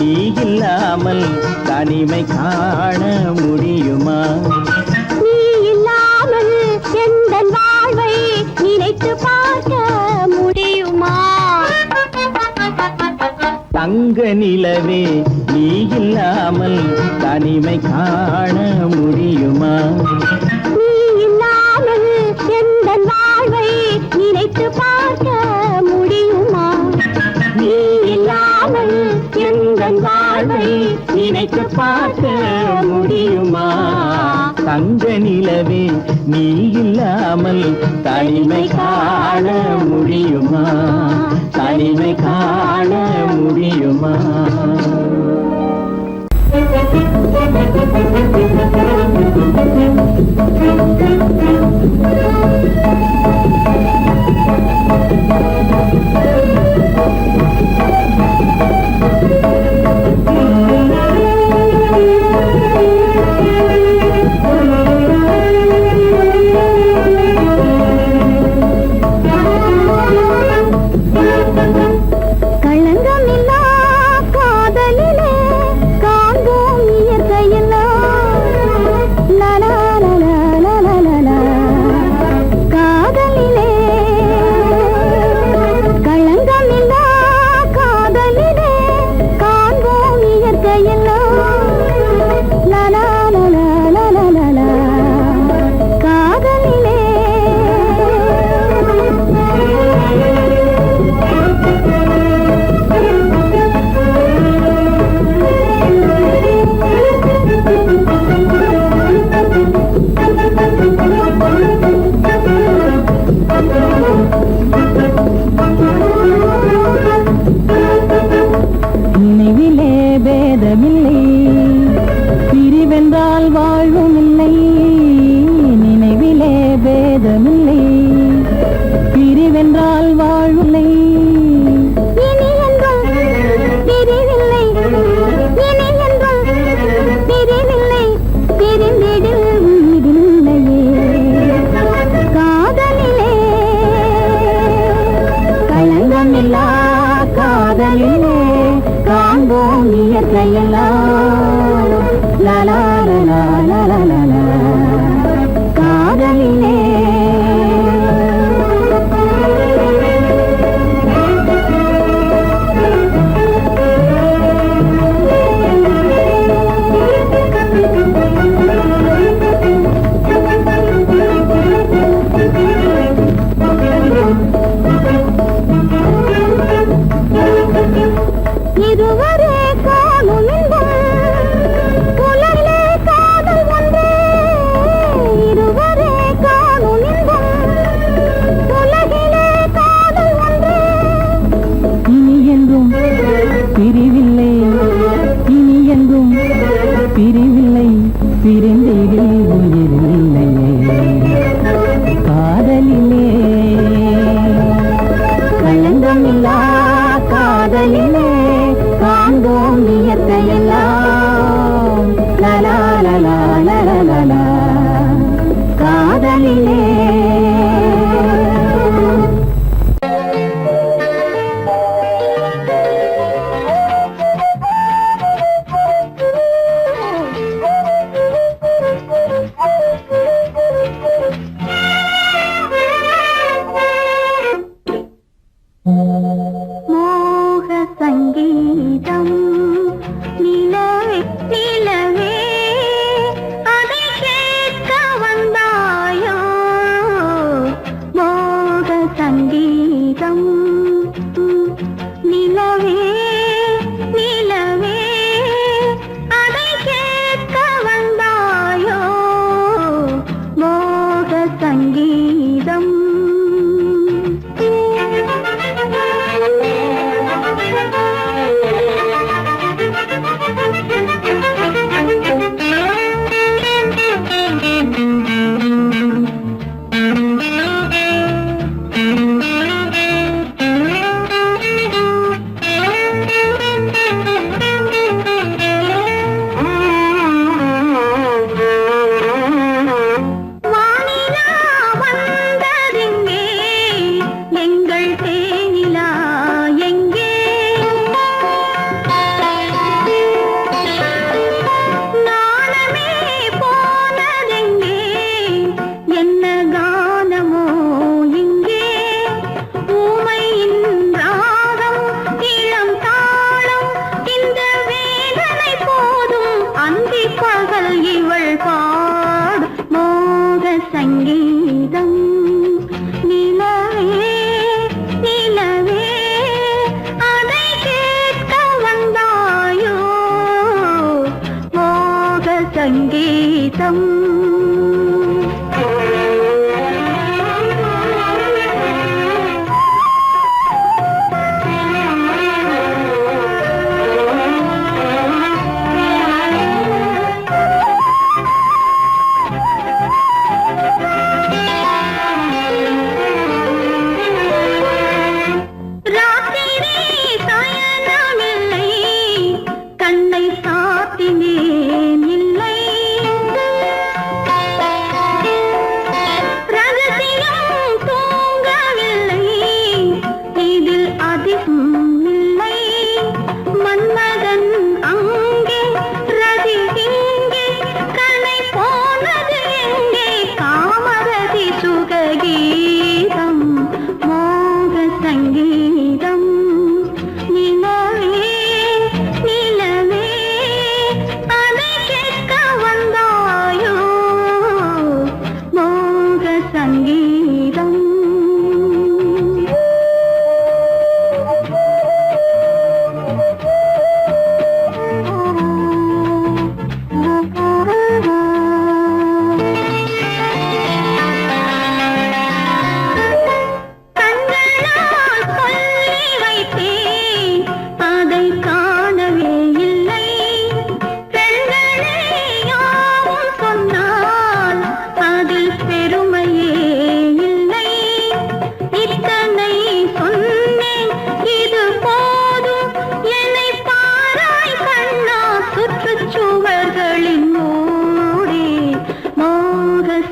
Speaker 5: நீ இல்லாமல் தனிமை காண முடியுமா?
Speaker 2: நீ இல்லாமல் எந்தன் வாழ்வை நினைத்து பார்க்க முடியுமா?
Speaker 5: தங்க நிலவே நீ இல்லாமல் தனிமை காண முடியுமா?
Speaker 2: நீ இல்லாமல் எந்தன் வாழ்வை நினைத்து பார்க்க முடியுமா?
Speaker 5: நீ இல்லாமல் எந்தன் வாழ்வை நினைத்து பார்க்க முடியுமா? தங்க நிலவே நீ இல்லாமல் தனிமை காண முடியுமா? தனிமை காண முடியுமா?
Speaker 2: களங்கமில்லா காதலிலே காண்போம் இயற்கையெல்லாம் லலா லலா லலா லலா. காதலிலே களங்கமில்லா காதலிலே காண்போம் இயற்கையெல்லாம் லலா லலா லலா லலா. காதலிலே
Speaker 5: நினைவிலே பேதமில்லை, பிரிவென்றால் வாழ்வும் இல்லை. நினைவிலே பேதமில்லை, பிரிவென்றால் வாழ்வில்லை.
Speaker 2: இனி என்றும் பிரிவில்லை, இனி என்றும் பிரிவில்லை, பிரிந்திடில் உயிரில்லையே. காதலிலே களங்கமில்லா காதலிலே காண்போம் இயற்கையெல்லாம் லலா லலா லலா லலா. காதலிலே இருவரே காணும் இன்பம் சங்கீதம் நிலவே நிலவே அதை கேட்க வந்தாயோ மோக சங்கீதம் சங்கீதம் நிலவே நிலவே அதை கேட்க வந்தாயோ மோக சங்கீதம்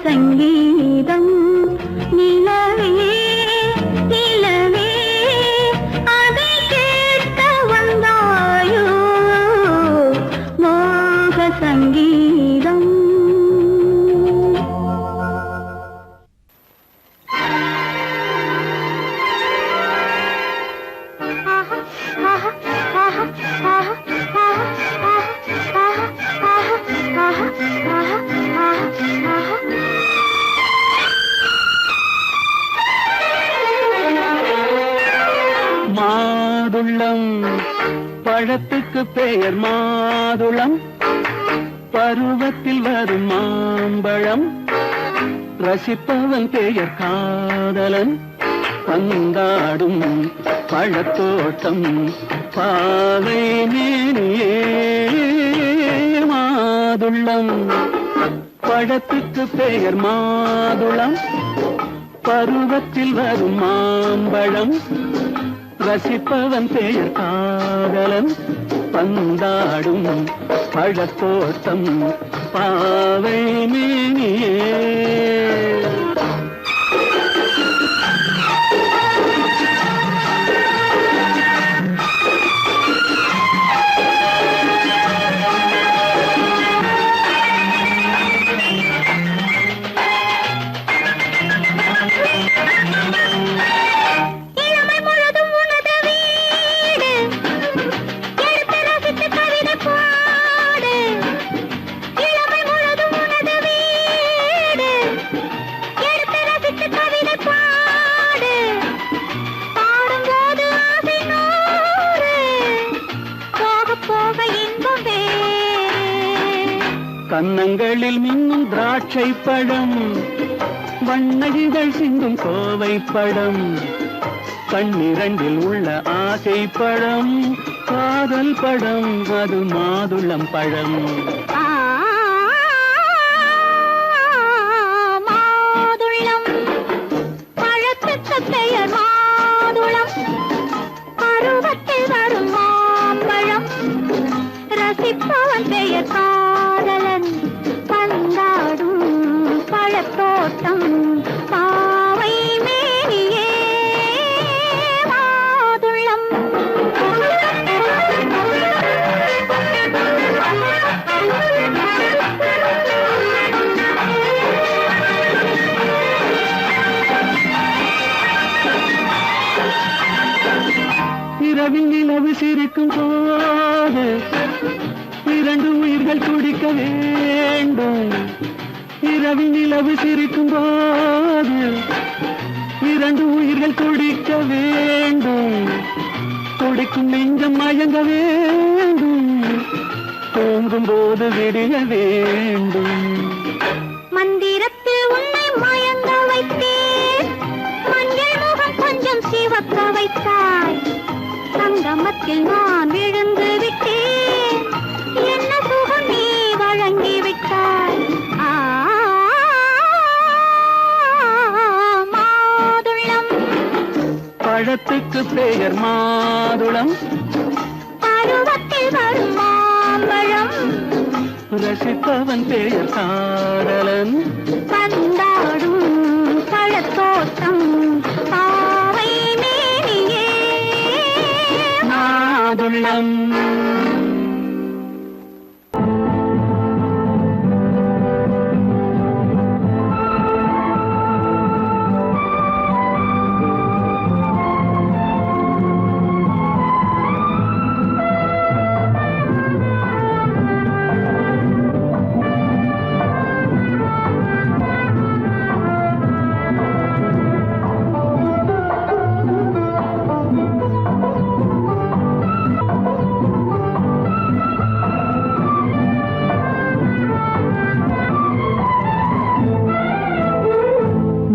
Speaker 2: சங்கீதம் நிலவே நிலவே அதை கேட்க வந்தாயோ மோக சங்கீதம்
Speaker 4: மாதுளம் பழத்துக்கு பெயர் மாதுளம் பருவத்தில் வரும் மாம்பழம் ரசிப்பவன் பெயர் காதலன் பந்தாடும் பழத்தோட்டம் பாவை மேனியே மாதுளம் பழத்துக்கு பெயர் மாதுளம் பருவத்தில் வரும் மாம்பழம் ரசிப்பவன் பெயர் காதலன் பந்தாடும் பழத்தோட்டம் பாவை மேனியே கன்னங்களில் மின்னும் திராட்சை பழம், வண்ணகிகள் சிந்தும் கோவை பழம், கண்ணிரண்டில் உள்ள ஆசை பழம், காதல் பழம், அது மாதுளம் பழம்.
Speaker 2: மாதுளம் பழத்துக்கு பெயர் மாதுளம், பருவத்தில் வரும் மாம்பழம், ரசிப்பவன் பெயர் காதலன், பந்தாடும் பழத்தோட்டம், பாவை மேனியே மாதுளம்.
Speaker 4: இரவில் நிலவு சிரிக்கும் போது இரண்டு உயிர்கள் துடிக்க வேண்டும். இரவில் நிலவு சிரிக்கும் போது இரண்டு உயிர்கள் துடிக்க வேண்டும். துடிக்கும் நெஞ்சம் மயங்க வேண்டும், தூங்கும் போது விடிய வேண்டும்.
Speaker 2: மந்திரத்தில் உன்னை மயங்க வைத்தேன், மஞ்சள் முகம் கொஞ்சம் சிவக்க வைத்தாய், சங்கமத்தில் நான் விழுந்து விட்டேன், என்ன சுகம் நீ வழங்கி விட்டாய். மாதுளம்
Speaker 4: பழத்துக்கு பெயர் மாதுளம்,
Speaker 2: பருவத்தில் வரும் மாம்பழம்,
Speaker 4: ரசிப்பவன் பெயர் காதலன்,
Speaker 2: பந்தாடும் பழத்தோட்டம், பாவை மேனியே
Speaker 4: மாதுளம்.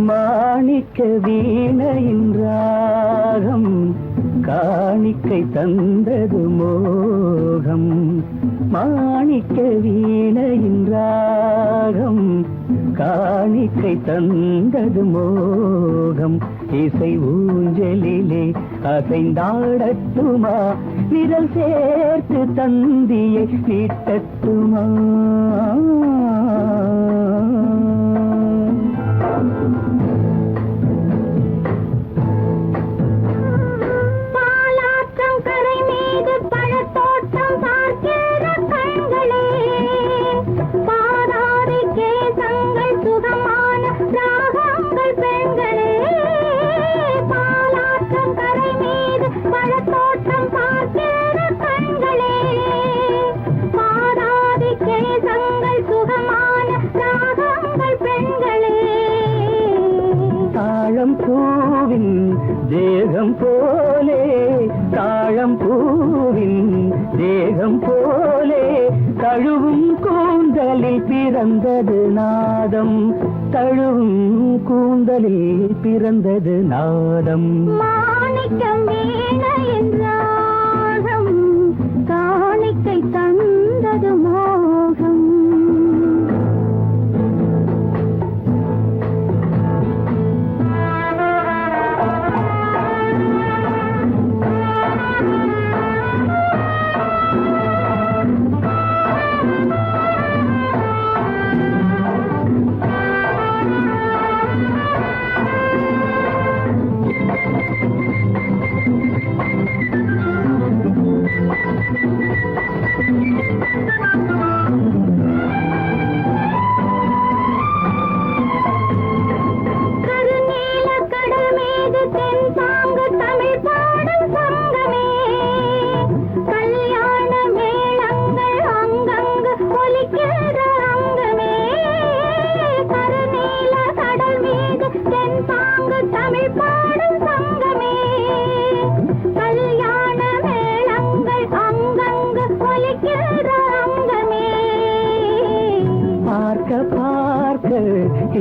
Speaker 4: மாணிக்க வீணையின் ராகம் காணிக்கை தந்தது மோகம். மாணிக்க வீணையின் ராகம் காணிக்கை தந்தது மோகம். இசை ஊஞ்சலிலே அசைந்தாடட்டுமா, விரல் சேர்த்து தந்தியை நீட்டட்டுமா.
Speaker 2: பாலாற்றம் கரை மீது பழத்தோட்டம் பார்க்கிற கண்களே, பாதாதி கேசங்கள் சுகமான ராகங்கள் பெண்களே. பாலாற்றம் கரை மீது பழத்தோட்டம் பார்க்கிற கண்களே, பாதாதி கேசங்கள் சுகமான ராகங்கள் பெண்களே.
Speaker 5: தாழம் பூவின் தேகம் போலே, தாழம் பூவின் தேகம் போலே, தழுவும் கூந்தலில் பிறந்தது நாதம், தழுவும் கூந்தலில் பிறந்தது நாதம்.
Speaker 2: மாணிக்கம் வீணையின் ராகம் காணிக்கை தந்தது மோகம்.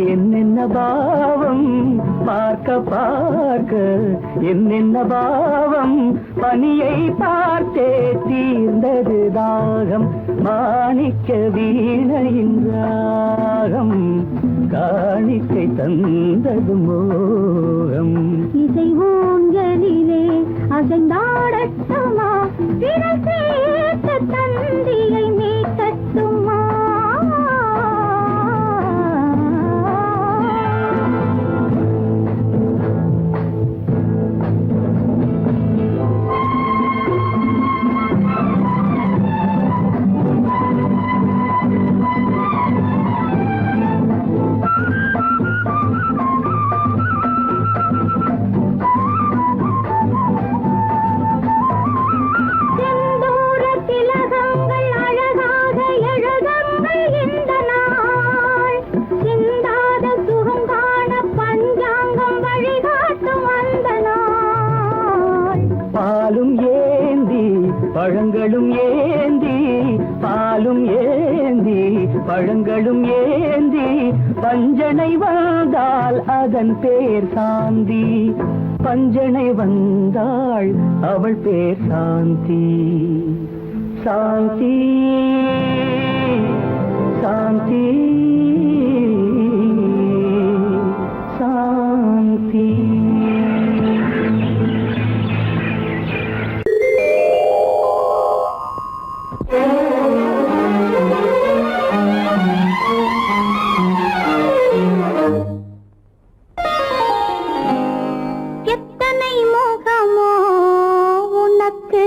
Speaker 4: என்னென்ன பாவம் பார்க்க பார்க்க என்னென்ன பாவம் பனியை பார்த்தே தீர்ந்தது தாகம் மாணிக்க வீணையின் ராகம் காணிக்கை தந்தது மோகம்
Speaker 2: இசை ஊஞ்சலிலே அசைந்தாடட்டுமா விரல் சேர்த்த தந்தியை மீட்டட்டுமா
Speaker 4: பாலும் ஏந்தி பழங்களும் ஏந்தி பாலும் ஏந்தி பழங்களும் ஏந்தி பஞ்சனை வந்தால் அதன் பேர் சாந்தி பஞ்சனை வந்தாள் அவள் பேர் சாந்தி சாந்தி சாந்தி சாந்தி
Speaker 2: எத்தனை மோகமோ உனக்கு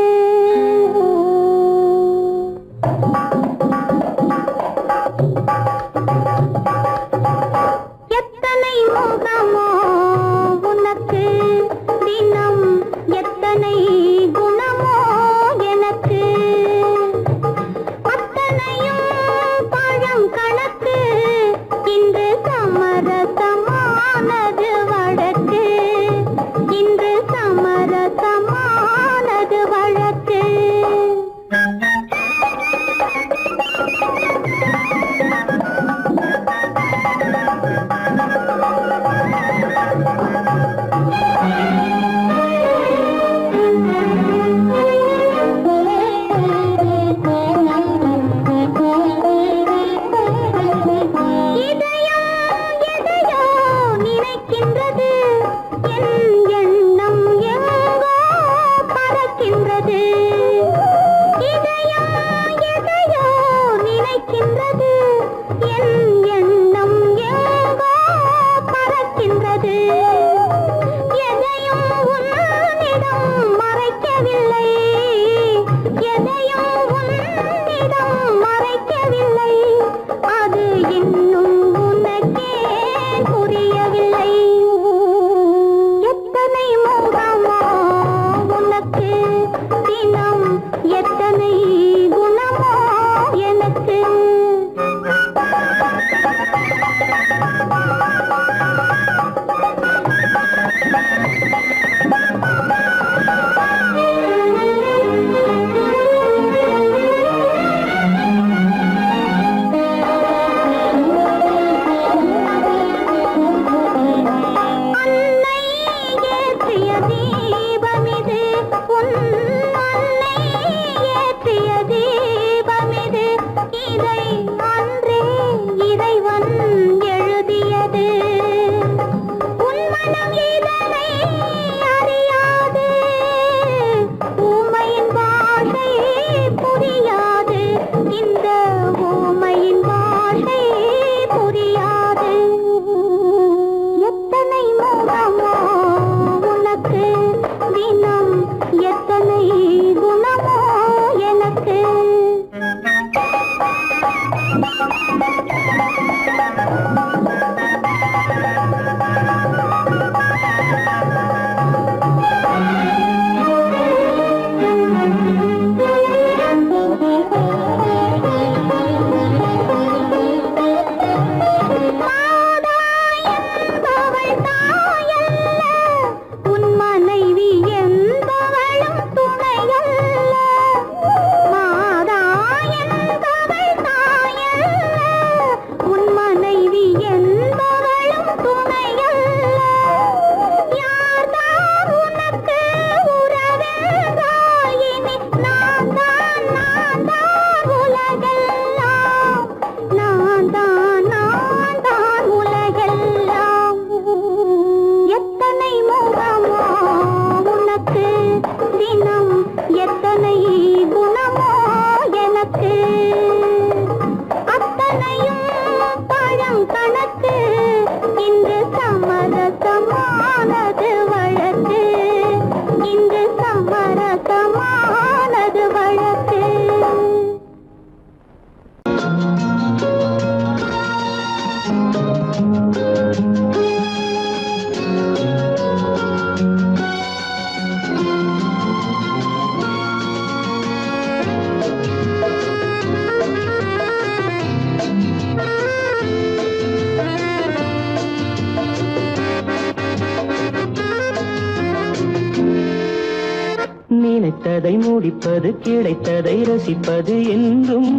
Speaker 5: நினைத்ததை முடிப்பது கிடைத்ததை ரசிப்பது என்றும்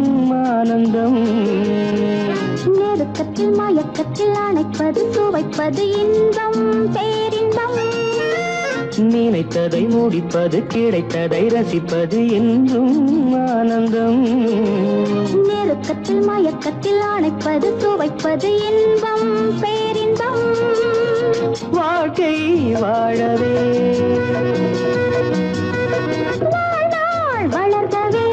Speaker 5: ஆனந்தம்.
Speaker 2: நெருக்கத்தில் மயக்கத்தில் அணைப்பது சுவைப்பது இன்பம் பேரின்பம்.
Speaker 5: நினைத்ததை முடிப்பது கிடைத்ததை ரசிப்பது என்றும் ஆனந்தம்.
Speaker 2: நெருக்கத்தில் மயக்கத்தில் அணைப்பது சுவைப்பது இன்பம் பேரின்பம்.
Speaker 5: வாழ்க்கை வாழவே
Speaker 2: வாழ்நாள் வளர்கவே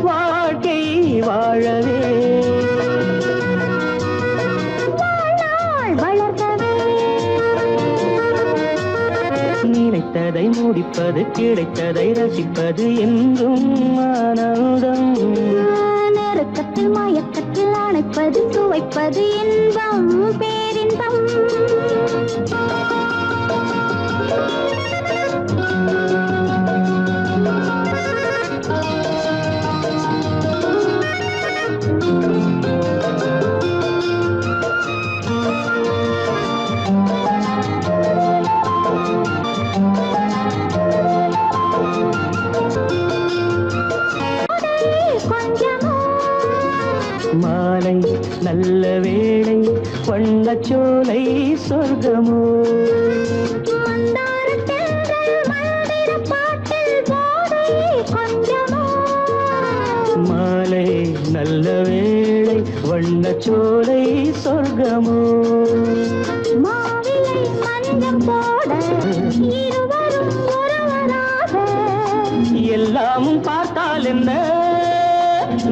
Speaker 5: வாழ்க்கை வாழவே
Speaker 2: வாழ்நாள் வளர்கவே.
Speaker 5: நினைத்ததை முடிப்பது கிடைத்ததை ரசிப்பது என்றும் ஆனந்தம்.
Speaker 2: நெருக்கத்தில் மயக்கத்தில் அணைப்பது சுவைப்பது இன்பம் பேரின்பம்.
Speaker 5: மாலை நல்ல வேளை வண்ணச்சோலை சொர்க்கமோ. மாலை நல்ல வேளை வண்ணச்சோலை சொர்க்கமோ.
Speaker 2: மாவிலை மஞ்சம் போட இருவரும் ஒருவராக
Speaker 5: எல்லாமும் பார்த்தால் என்ன,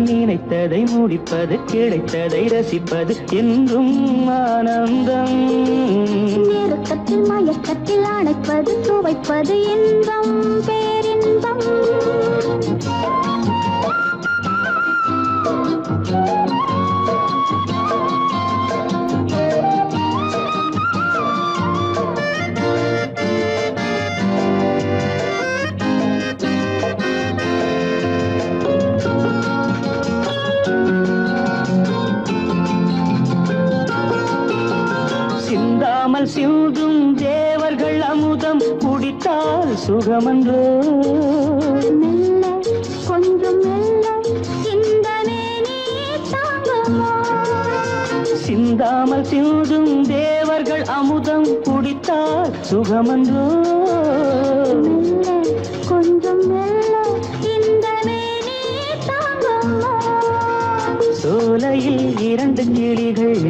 Speaker 5: நினைத்ததை முடிப்பது கிடைத்ததை ரசிப்பது என்றும் ஆனந்தம்.
Speaker 2: நெருக்கத்தில் மயக்கத்தில் அணைப்பது சுவைப்பது இன்பம் பேரின்பம்.
Speaker 5: சிந்தாமல் சிந்தும் தேவர்கள் அமுதம் குடித்தால் சுகமன்றோ.
Speaker 2: மெல்ல கொஞ்சம் மெல்ல இந்த மேனி தாங்குமோ.
Speaker 5: சிந்தாமல் சிந்தும் தேவர்கள் அமுதம் குடித்தால் சுகமன்றோ.
Speaker 2: மெல்ல கொஞ்சம் மெல்ல இந்த மேனி தாங்குமோ.
Speaker 5: சோலையில் இரண்டு கிளிகள்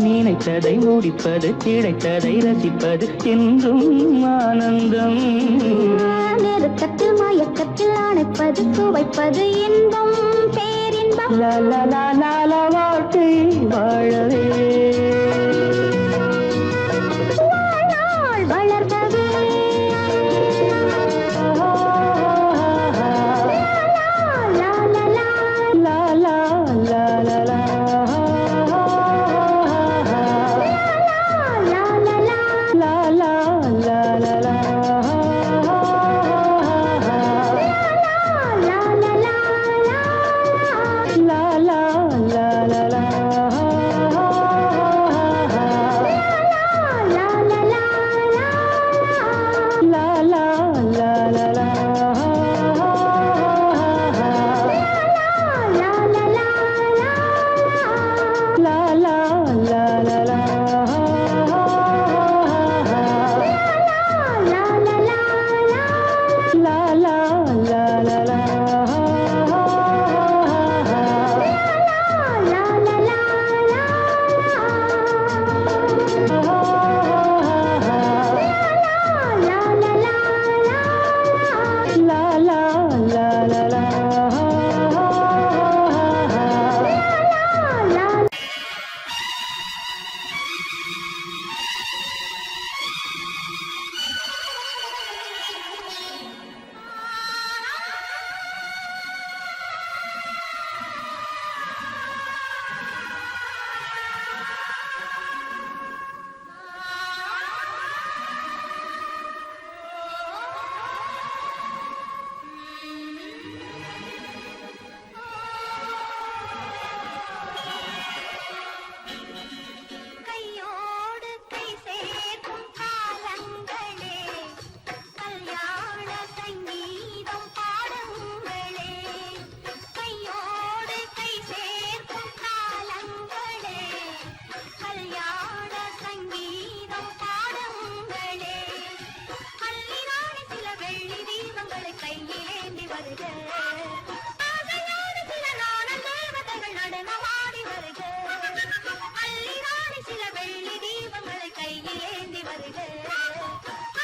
Speaker 5: நினைத்ததை முடிப்பது கிடைத்ததை ரசிப்பது என்றும் ஆனந்தம்.
Speaker 2: நெருக்கத்தில் மயக்கத்தில் அணைப்பது சுவைப்பது இன்பம் பேரின்பம்.
Speaker 5: வாழ்க்கை வாழவே
Speaker 2: வாழ்நாள் வளர்கவே லா லா லா
Speaker 5: லா லா லா லா லா.
Speaker 2: லா லா லா
Speaker 5: La la la la la.
Speaker 2: லா லா லா லா
Speaker 5: La la la la la.
Speaker 2: வருக ஆசையோடு சில நாணல் தேவதைகள் நடனமாடி வருக அள்ளினாடி சில வெள்ளி தீபங்களை கையில் ஏந்தி வருக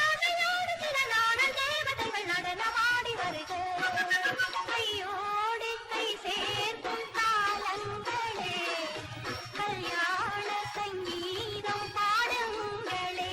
Speaker 2: ஆசையோடு சில நாணல் தேவதைகள் நடனமாடி வருக கையோடு கை சேர்க்கும் காலங்களே கல்யாண சங்கீதம் பாடுங்களே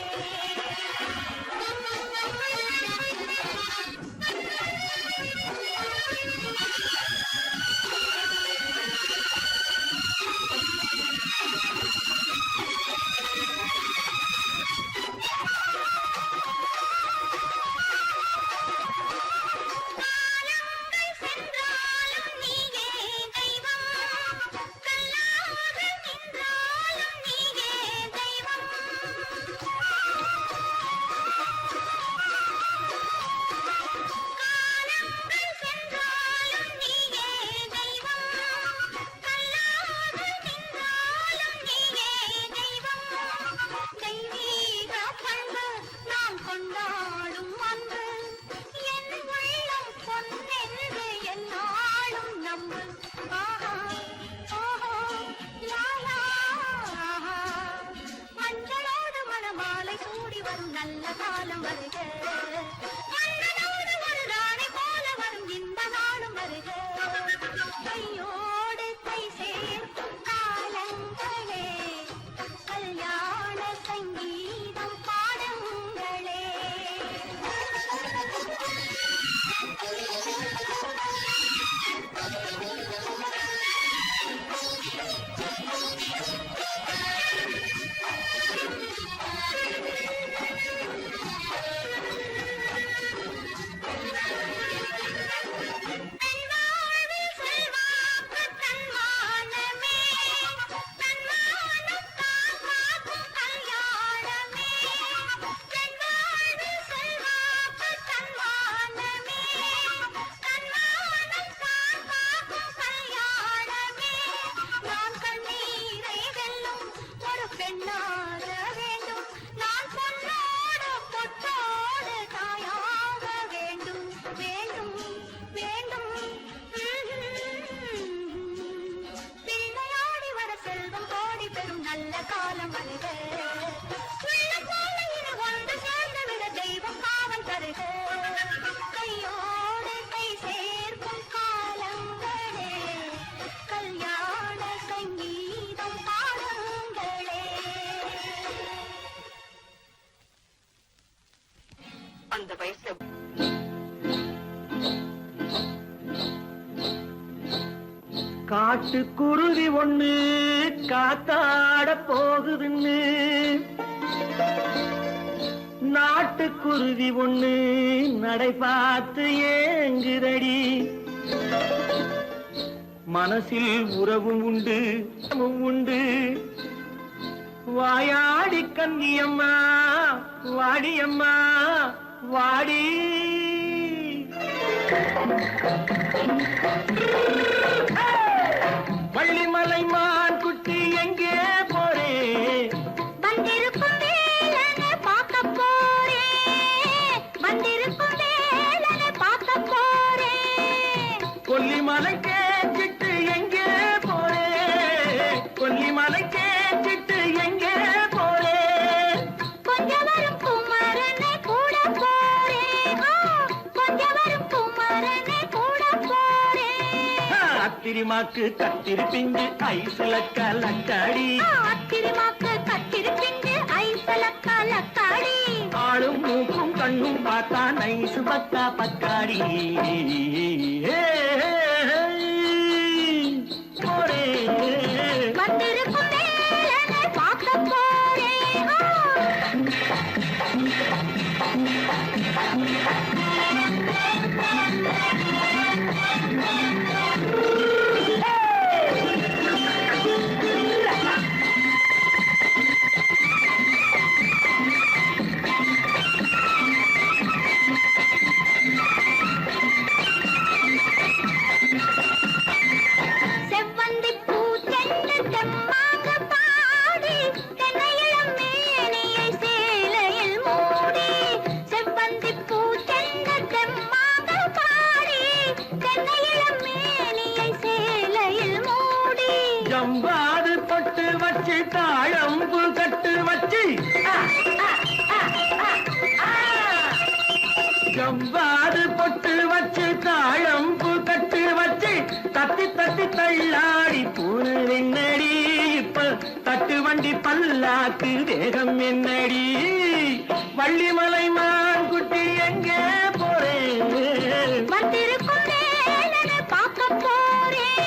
Speaker 2: நல்ல காலம் வருக மன்னனோடு ஒரு ராணி போல வரும் இந்த நாளும் வருக கையோடு கை சேர்க்கும் காலங்களே கல்யாண சங்கீதம் பாடுங்களே நல்ல காலம் வருக உள்ளம் போல இரு ஒன்று சேர்ந்து விட தெய்வம் காவல் தருக கையோடு கை சேர்க்கும் காலங்களே கல்யாண சங்கீதம் பாடுங்களே
Speaker 6: அந்த வயசு
Speaker 5: காட்டுக்குருவி ஒண்ணு காத்தாட போகுதுன்னு நாட்டுக்குருவி ஒண்ணு நடை பார்த்து ஏங்குதடி மனசில் உறவும் உண்டு உண்டு வாயாடி கன்னியம்மா வாடியம்மா வாடி வள்ளிமலை மான் குட்டி எங்கே போறே
Speaker 2: வந்திருக்கும் வேலனை பார்க்க போறேன் வந்திருக்கும் வேலனை பார்க்க போறேன்
Speaker 5: கொல்லிமலை கேட்டுட்டு எங்கே போறே கொல்லிமலை கேட்டுட்டு எங்கே போறே
Speaker 2: கொஞ்சம் வரும் குமரனை கூட போறேன் கொஞ்சம் வரும் குமரனை கூட போறேன்
Speaker 5: அத்திரிமாக்கு கத்திரி பிஞ்சு ஐசுல கலக்காடி
Speaker 2: அத்திரிமாக்கு கத்திரி பிஞ்சு ஐசுல கலக்காடி
Speaker 5: ஆளும் மூக்கும் கண்ணும் பார்த்தா நைசு பக்கா பக்காடி போரே
Speaker 2: வந்திருக்கும் வேலனை பார்க்க போறேன் செவ்வந்தி பூ தென்று தெம்மாக பாடி தென்னையிளம் மேனியை சேலையில் மூடி செவ்வந்தி பூ தென்று தெம்மாக பாடி
Speaker 5: ஜவ்வாது பொட்டு வச்சு தாழம்பு கட்டு வச்சு தட்டி தட்டி தள்ளாடி பூனு என்னடி இப்ப தட்டு வண்டி பல்லாக்கு வேகம் என்னடி வள்ளிமலை மான் குட்டி எங்கே போறேன்
Speaker 2: வந்திருக்கும் வேலனை பார்க்க போறேன்.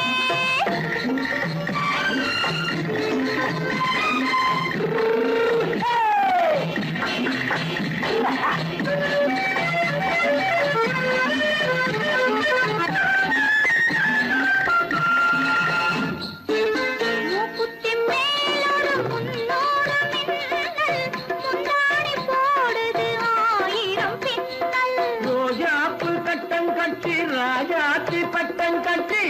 Speaker 2: மூக்குத்தி மேலோடு முன்னோடு மின்னல், முந்தாடி போடுது 1000 பின்னல்.
Speaker 5: ரோஜாப்பு கட்டம் கட்டி ராஜாத்தி பட்டம் கட்டி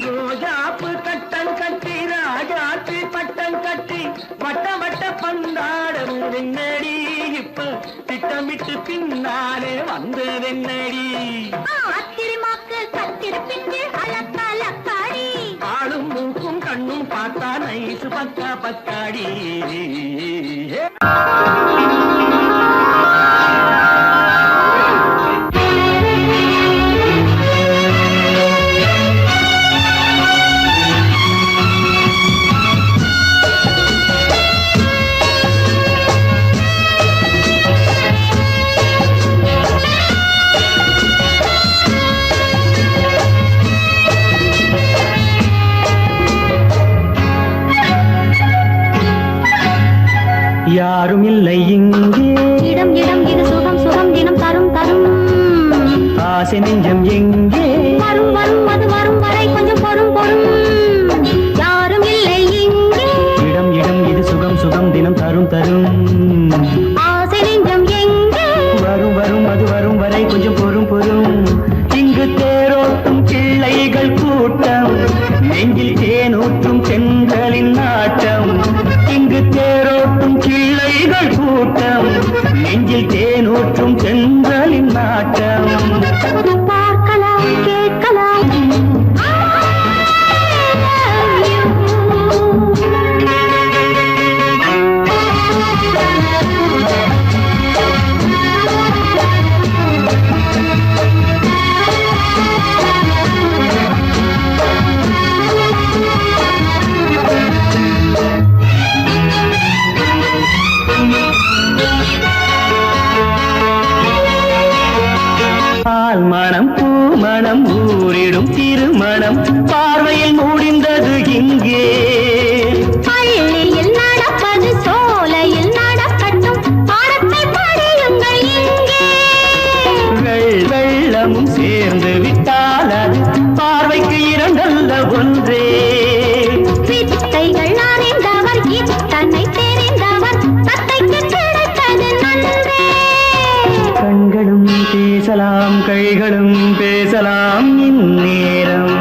Speaker 5: ரோஜாப்பு கட்டம் கட்டி ராஜாத்தி பட்டம் கட்டி வட்ட வட்ட பந்தாடம் வெண்ணடி இப்ப திட்டமிட்டு பின்னாலே வந்ததென்னடி
Speaker 2: ஆத்திரமாக்கு கத்திருப்பின்று அலக்காடி
Speaker 5: ஆளும் மூக்கும் கண்ணும் பார்த்தா நைசு பக்கா பக்காடி
Speaker 4: யாரும் இல்லை இங்கே
Speaker 2: இடம் இடம் இது சுகம் சுகம் தினம் தரும் தரும்.
Speaker 4: ஆசை நெஞ்சம் எங்கே
Speaker 2: வரும் வரும் அது வரும் வரை கொஞ்சம் பொறும் பொறும். யாரும் இல்லை இங்கே
Speaker 4: இடம் இடம் இது சுகம் சுகம் தினம் தரும் தரும்.
Speaker 2: ஆசை நெஞ்சம் எங்கே
Speaker 4: வரும் வரும் அது வரும் வரை கொஞ்சம் பொறும் பொறும். இங்கு தேரோட்டும் பிள்ளைகள் கூட்டம், நெஞ்சில் தேனூற்றும் பெண்களின் நாட்டம். இங்கு தேரோட்டும் பிள்ளைகள் கூட்டம், நெஞ்சில் தேனூற்றும் பெண்களின் நாட்டம்.
Speaker 2: பார்க்கலாம் கேட்கலாம்.
Speaker 4: பால் மணம் பூ மணம் ஊரிடும் திருமணம் பார்வையில் முடிந்தது இங்கே.
Speaker 2: பள்ளியில் நடப்பது சோலையில் நடக்கட்டும், பாடத்தை படியுங்கள் இங்கே.
Speaker 4: வெள்ளமும் சேர்ந்து விட்டால் அது பார்வைக்கு இரண்டல்ல ஒன்றே.
Speaker 2: வித்தைகள் அறிந்தவர் இத்தனை தெரிந்தவர், தத்தைக்கு கிடைத்தது நன்றே.
Speaker 4: கண்களும் பேசலாம் கைகளும் பேசலாம் இந்நேரம்.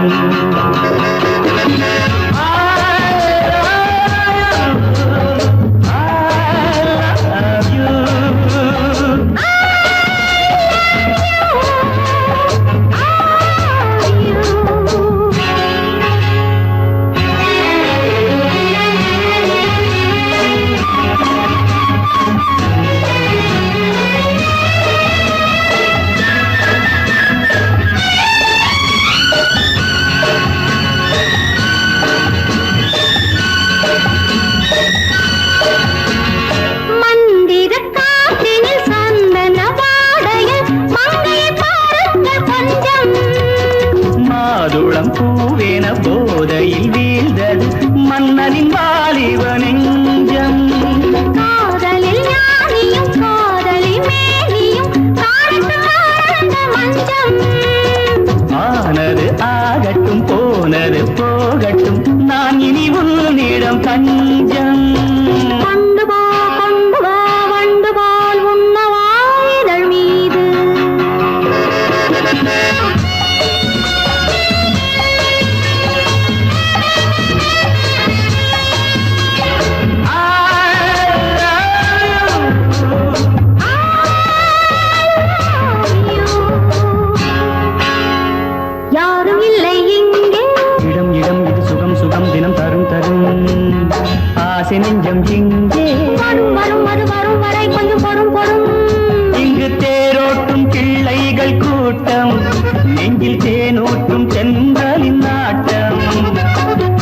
Speaker 2: வரும் வரை கொஞ்சம் பொறும் பொறும்.
Speaker 4: இங்கு தேரோட்டும் பிள்ளைகள் கூட்டம், நெஞ்சில் தேனூற்றும் சென்றலின் நாட்டம்.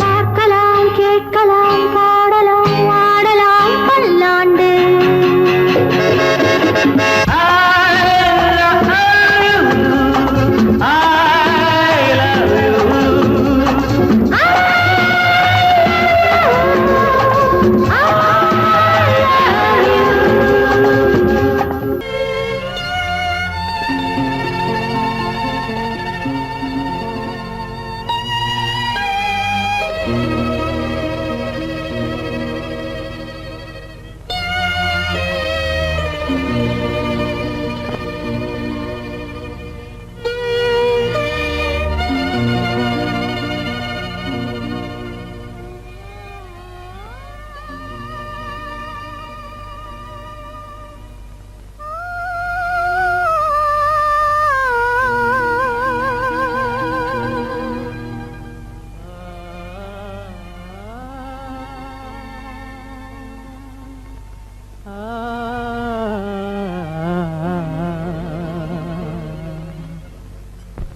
Speaker 2: பார்க்கலாம் கேட்கலாம் பாடலாம் ஆடலாம் பல்லாண்டு.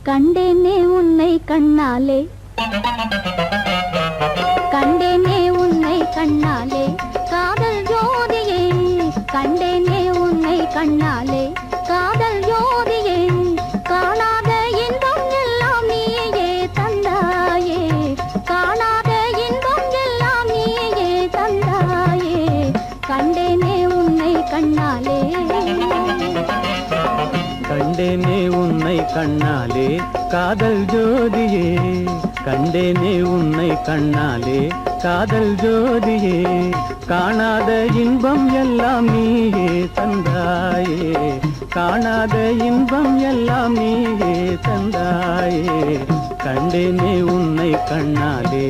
Speaker 2: கண்டேனே உன்னை கண்ணாலே, கண்டேனே உன்னை கண்ணாலே, காதல் ஜோதியே. கண்டேனே உன்னை கண்ணாலே, காதல் ஜோதியே. காணாத இன்பம் எல்லாம் நீயே தந்தாயே, காணாத இன்பம் எல்லாம் நீயே தந்தாயே. கண்டேனே உன்னை கண்ணாலே,
Speaker 5: கண்டேனே உன்னை கண்ணாலே காதல் ஜோதியே. கண்டேனே உன்னை கண்ணாலே காதல் ஜோதியே. காணாத இன்பம் எல்லாம் நீயே தந்தாயே, காணாத இன்பம் எல்லாம் நீயே தந்தாயே. கண்டேனே உன்னை கண்ணாலே.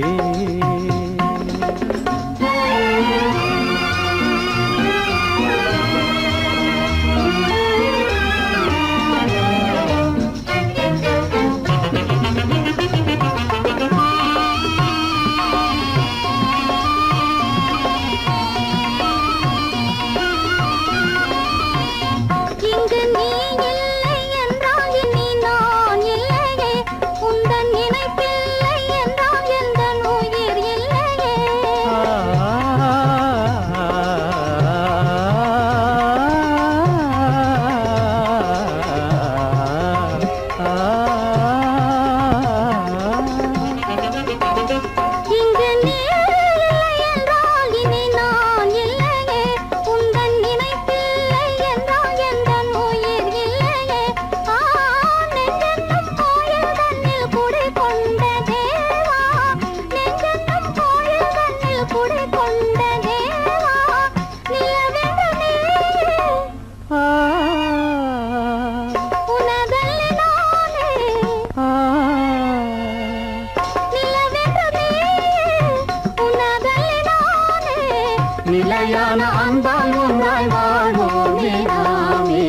Speaker 5: நிலையான அன்பால் ஒன்றாய் வாழ்வோமே நாமே.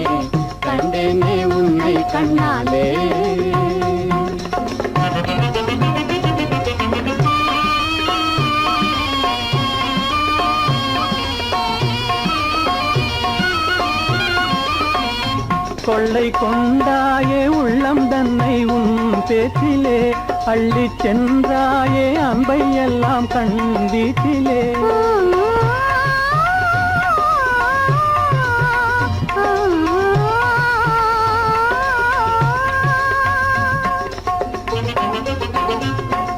Speaker 5: கண்டேனே உன்னை கண்ணாலே. கொள்ளை கொண்டாயே உள்ளம் தன்னை உன் பேச்சிலே, அள்ளி சென்றாயே அன்பை எல்லாம் கண் வீட்டிலே.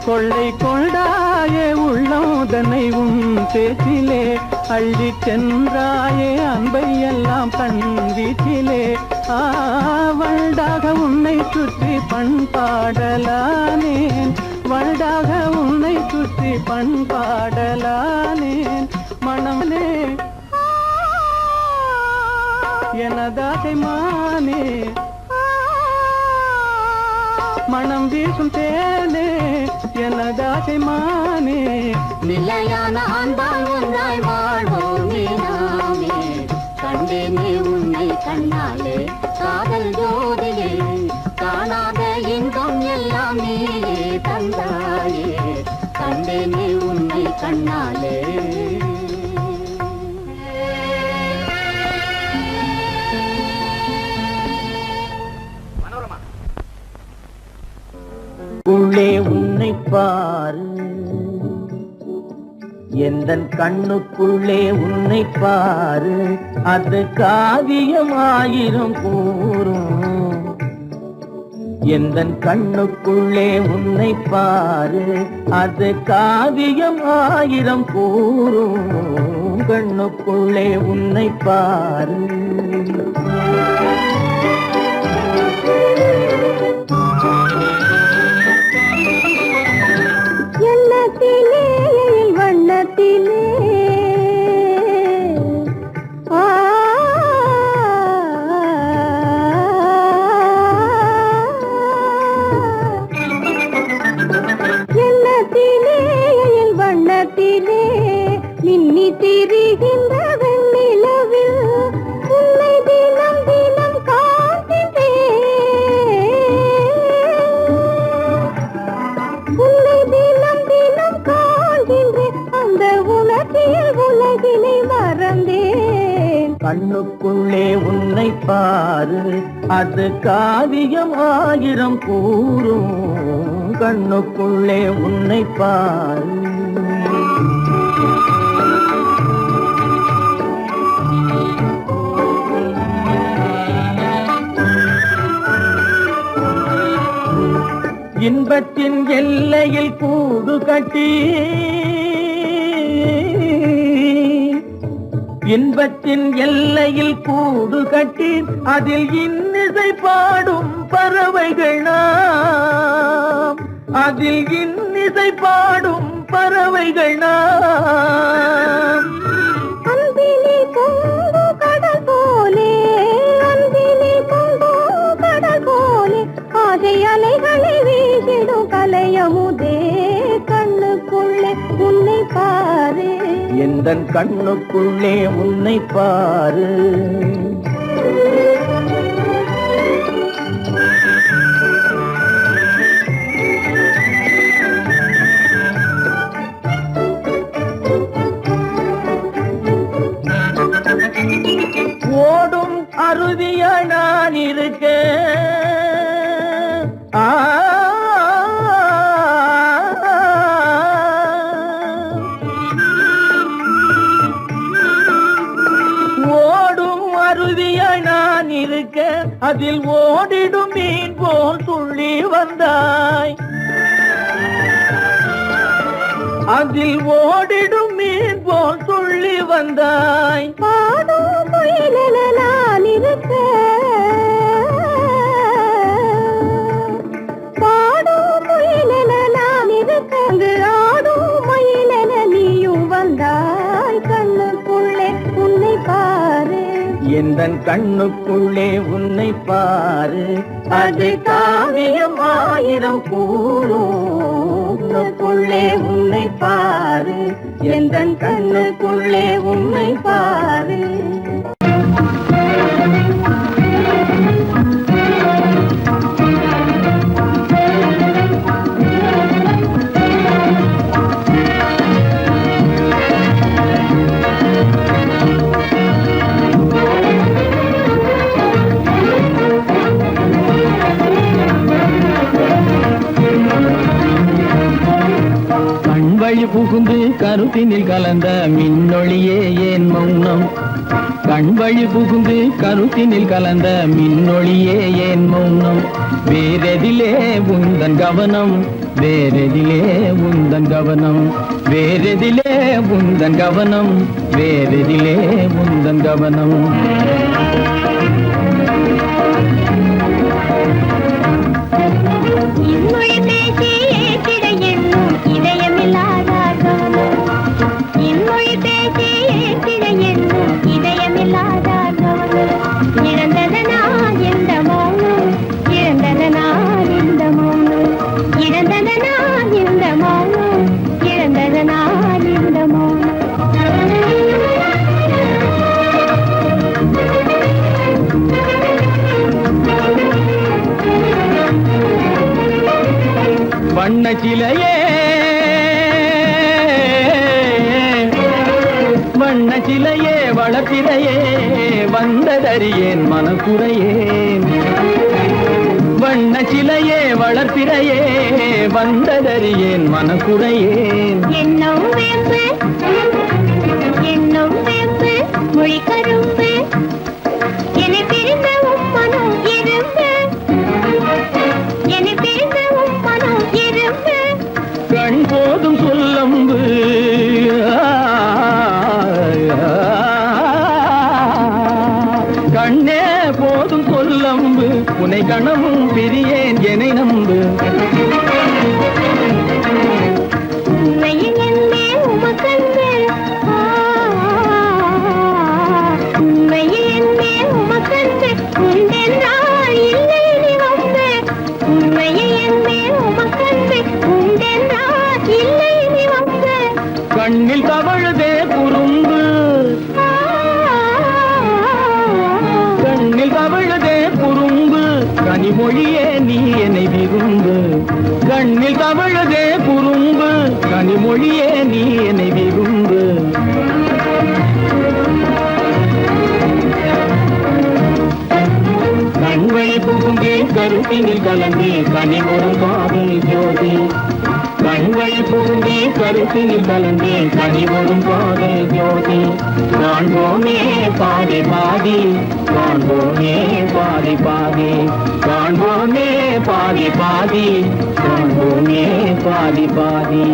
Speaker 5: கொள்ளை கொண்டாயே உள்ளம் தன்னை உன் பேச்சிலே, அள்ளி சென்றாயே அன்பை எல்லாம் கண் வீட்டிலே. வண்டாக உன்னை சுற்றி பண்பாடலானேன், வண்டாக உன்னை சுற்றி பண்பாடலானேன். மனமே எனதாகை மானே, மனம் வீசும் தேனே எனதாகை மானே. நிலையான அன்பால் ஒன்றாய் வாழ்வோமே நாமே. கண்டேனே உன்னை கண்ணாலே காதல் ஜோதியே. காணாத இன்பம் எல்லாம் நீயே தந்தாயே. கண்டேனே உன்னை கண்ணாலே. கண்ணுக்குள்ளே உன்னை பாரு, எந்தன் கண்ணுக்குள்ளே உன்னை பாரு, அது காவியம் ஆயிரம் கூறும். எந்தன் கண்ணுக்குள்ளே உன்னை பாரு, அது காவியம் ஆயிரம் கூறும். கண்ணுக்குள்ளே உன்னை பாரு.
Speaker 2: எண்ணத்திலே வண்ணத்திலே எண்ணத்திலே வண்ணத்திலே மின்னி திரிகின்ற வெண்ணிலவில் உன்னை தினம் தினம் காண்கின்றேன், அந்த உணர்ச்சியில் உலகினை மறந்தேன்.
Speaker 5: கண்ணுக்குள்ளே உன்னை பாரு, அது காவியம் ஆயிரம் கூறும். கண்ணுக்குள்ளே உன்னை பாரு. இன்பத்தின் எல்லையில் கூடு கட்டி, இன்பத்தின் எல்லையில் கூடு கட்டி, அதில் இன்னிசை பாடும் பறவைகள் நாம், அதில் இன்னிசை பாடும் பறவைகள் நாம்.
Speaker 2: அன்பிலே பொங்கு கடல் போலே, அன்பிலே பொங்கு கடல் போலே, ஆசை அலைகளை வீசிடும் கலையமுதே. கண்ணுக்குள்ளே உன்னை பாரு,
Speaker 5: எந்தன் கண்ணுக்குள்ளே உன்னை பாரு. ஓடும் அருவியா நான் இருக்க, ஓடும் அருவியா நான் இருக்க, அதில் ஓடிடும் மீன் போல் துள்ளி வந்தாய், அதில் ஓடிடும் மீன் போல் துள்ளி வந்தாய்.
Speaker 2: பாடும் குயிலென நான் இருக்க, பாடும் குயிலென நான் இருக்க, அங்கு ஆடும் மயிலென நீயும் வந்தாய். கண்ணுக்குள்ளே உன்னை பாரு,
Speaker 5: எந்தன் கண்ணுக்குள்ளே உன்னை பாரு, அது காவியம் ஆயிரம் கூறும். கண்ணுக்குள்ளே உன்னை பாரு, எந்தன் கண்ணுக்குள்ளே உன்னை பாரு.
Speaker 4: கண்வழி புகுந்து கருத்தினில் கலந்த மின்னொளியே ஏன் மௌனம், கண்வழி புகுந்து கருத்தினில் கலந்த மின்னொளியே ஏன் மௌனம். வேறெதிலே உந்தன் கவனம், வேறெதிலே உந்தன் கவனம், வேறெதிலே உந்தன் கவனம், வேறெதிலே உந்தன் கவனம்.
Speaker 2: இன்மொழி பேசி ஏற்றிட எண்ணும் இதயமில்லாதார் கவனம், இன்மொழி பேசி ஏற்றிட எண்ணும் இதயமில்லாதார் கவனம். இழந்ததனா எந்த மௌனம், இழந்ததனா இந்த மௌனம், இழந்ததனா இந்த மௌனம், இழந்ததனா இந்த மௌனம்.
Speaker 4: வண்ண சிலையே, வண்ண சிலையே, வளர்ச்சிலையே வந்ததறியேன் மனக்குறையேன், வண்ண சிலையே வளர்ப்பிறையே வந்ததறியேன் மனக்குறையேன்
Speaker 2: என்னும் வேம்பு மொழி கரும்பு என்னை பிரிந்த உம்மனோ எறும்பு என்னை பிரிந்த உம்மனோ எறும்பு
Speaker 4: கண் போதும் சொல்லம்பு கண்ணே போதும் சொல்லம்பு உனை கணமும் பிரியேன் என்னை நம்பு
Speaker 2: உண்மையில் என்னே உமக்கன்று உண்மையில் என்னே உமக்கன்று உண்டென்றால் இல்லை நீ வந்து உண்மையில் என்னே உமக்கன்று உண்டென்றால் இல்லை நீ வந்து
Speaker 4: கண்ணில் தவழுதே குறும்பு கண்ணில் தவழுதே குறும்பு கனிமொழியே நீ என்னை விரும்பு கண்ணில் தவழுதே குறும்பு கனிமொழியே நீ என்னை விரும்பு கண்வழி புகுந்தே கருத்தினில் கலந்தே கனிமொரும் பாவை ஜோதி கண்வழி புகுந்தே கருத்தினில் கலந்தே கனிமொரும் பாவை ஜோதி காண்போமே பாதி பாதி காண்போமே பாதி பாதி காண்போமே பாதி பாதி காண்போமே பாதி பாதி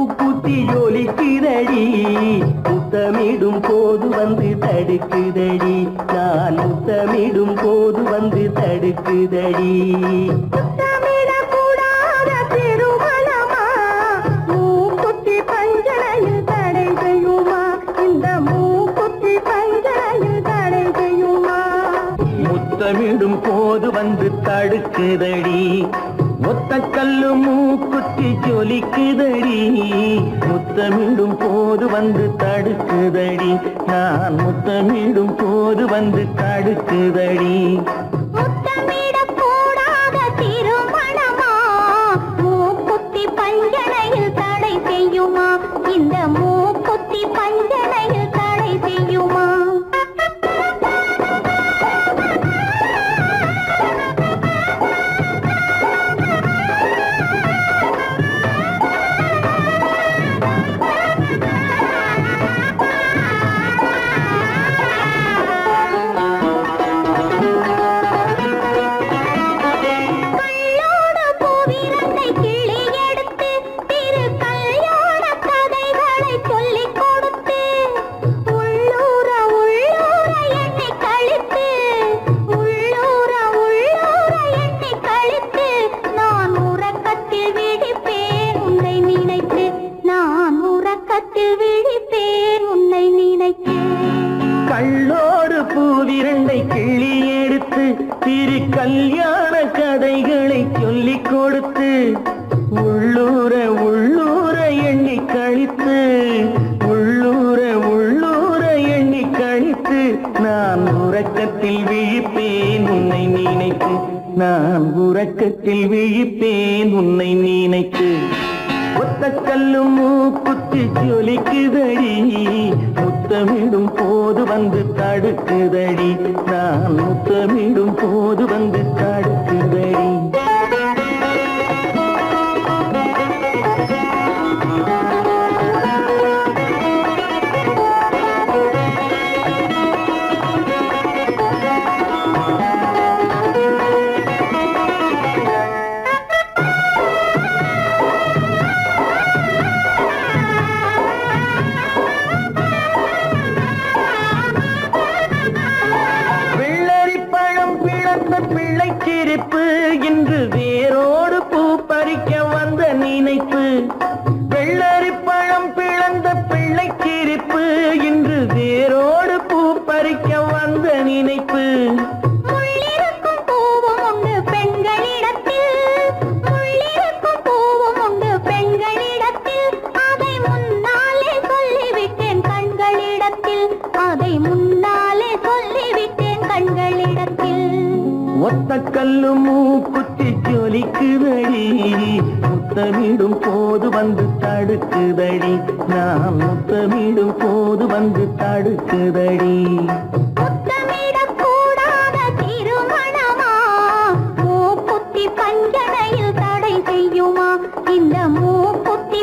Speaker 5: மூக்குத்தி ஜொலிக்குதடி முத்தமிடும் போது வந்து தடுக்குதடி நான் முத்தமிடும் போது வந்து தடுக்குதடி
Speaker 2: முத்தமிடக்கூடாத திருமணமா மூக்குத்தி பஞ்சனையில் தடை செய்யுமா இந்த மூக்குத்தி பஞ்சனையில் தடை செய்யுமா
Speaker 5: முத்தமிடும் போது வந்து தடுக்குதடி ஒத்த கல்லு மூக்குத்தி ஜொலிக்குதடி முத்தமிடும் போது வந்து தடுக்குதடி நான் முத்தமிடும் போது வந்து தடுக்குதடி
Speaker 2: முத்தமிடக்கூடாத திருமணமா மூக்குத்தி பஞ்சனையில் தடை செய்யுமா இந்த மூக்குத்தி பஞ்சனையில் தடை செய்யுமா
Speaker 5: கள்ளோடு பூவிரண்டை கிள்ளி எடுத்து திரு கல்யாண கதைகளை சொல்லிக் கொடுத்து உள்ளூர உள்ளூர எண்ணி கழித்து உள்ளூர உள்ளூர எண்ணி கழித்து நான் உறக்கத்தில் விழிப்பேன் உன்னை நினைத்து நான் உறக்கத்தில் விழிப்பேன் உன்னை நினைத்து ஒத்த கல்லு மூக்குத்தி ஜொலிக்குதடி முத்தமிடும் போது வந்து தடுக்குதடி நான் முத்தமிடும் போது வந்து தடுக்குதடி பிள்ளைச்சிரிப்பு இன்று வேரோடு பூ பறிக்க வந்த நினைப்பு வெள்ளரி பழம் பிளந்த பிள்ளைச்சிரிப்பு இன்று வேரோடு பூ பறிக்க வந்த நினைப்பு
Speaker 2: முள்ளிருக்கும் பூவும் உண்டு பெண்களிடத்தில் முள்ளிருக்கும் பூவும் உண்டு பெண்களிடத்தில் அதை முன்னாலே சொல்லிவிட்டேன் கண்களிடத்தில் அதை முன்னாலே சொல்லிவிட்டேன் கண்களிடத்தில்
Speaker 5: ஒத்த கல்லு மூக்குத்தி ஜொலிக்குதடி முத்தமிடும் போது வந்து தடுக்குதடி நான் முத்தமிடும் போது வந்து தடுக்குதடி
Speaker 2: முத்தமிடக்கூடாத திருமணமா மூக்குத்தி பஞ்சனையில் தடை செய்யுமா இந்த மூக்குத்தி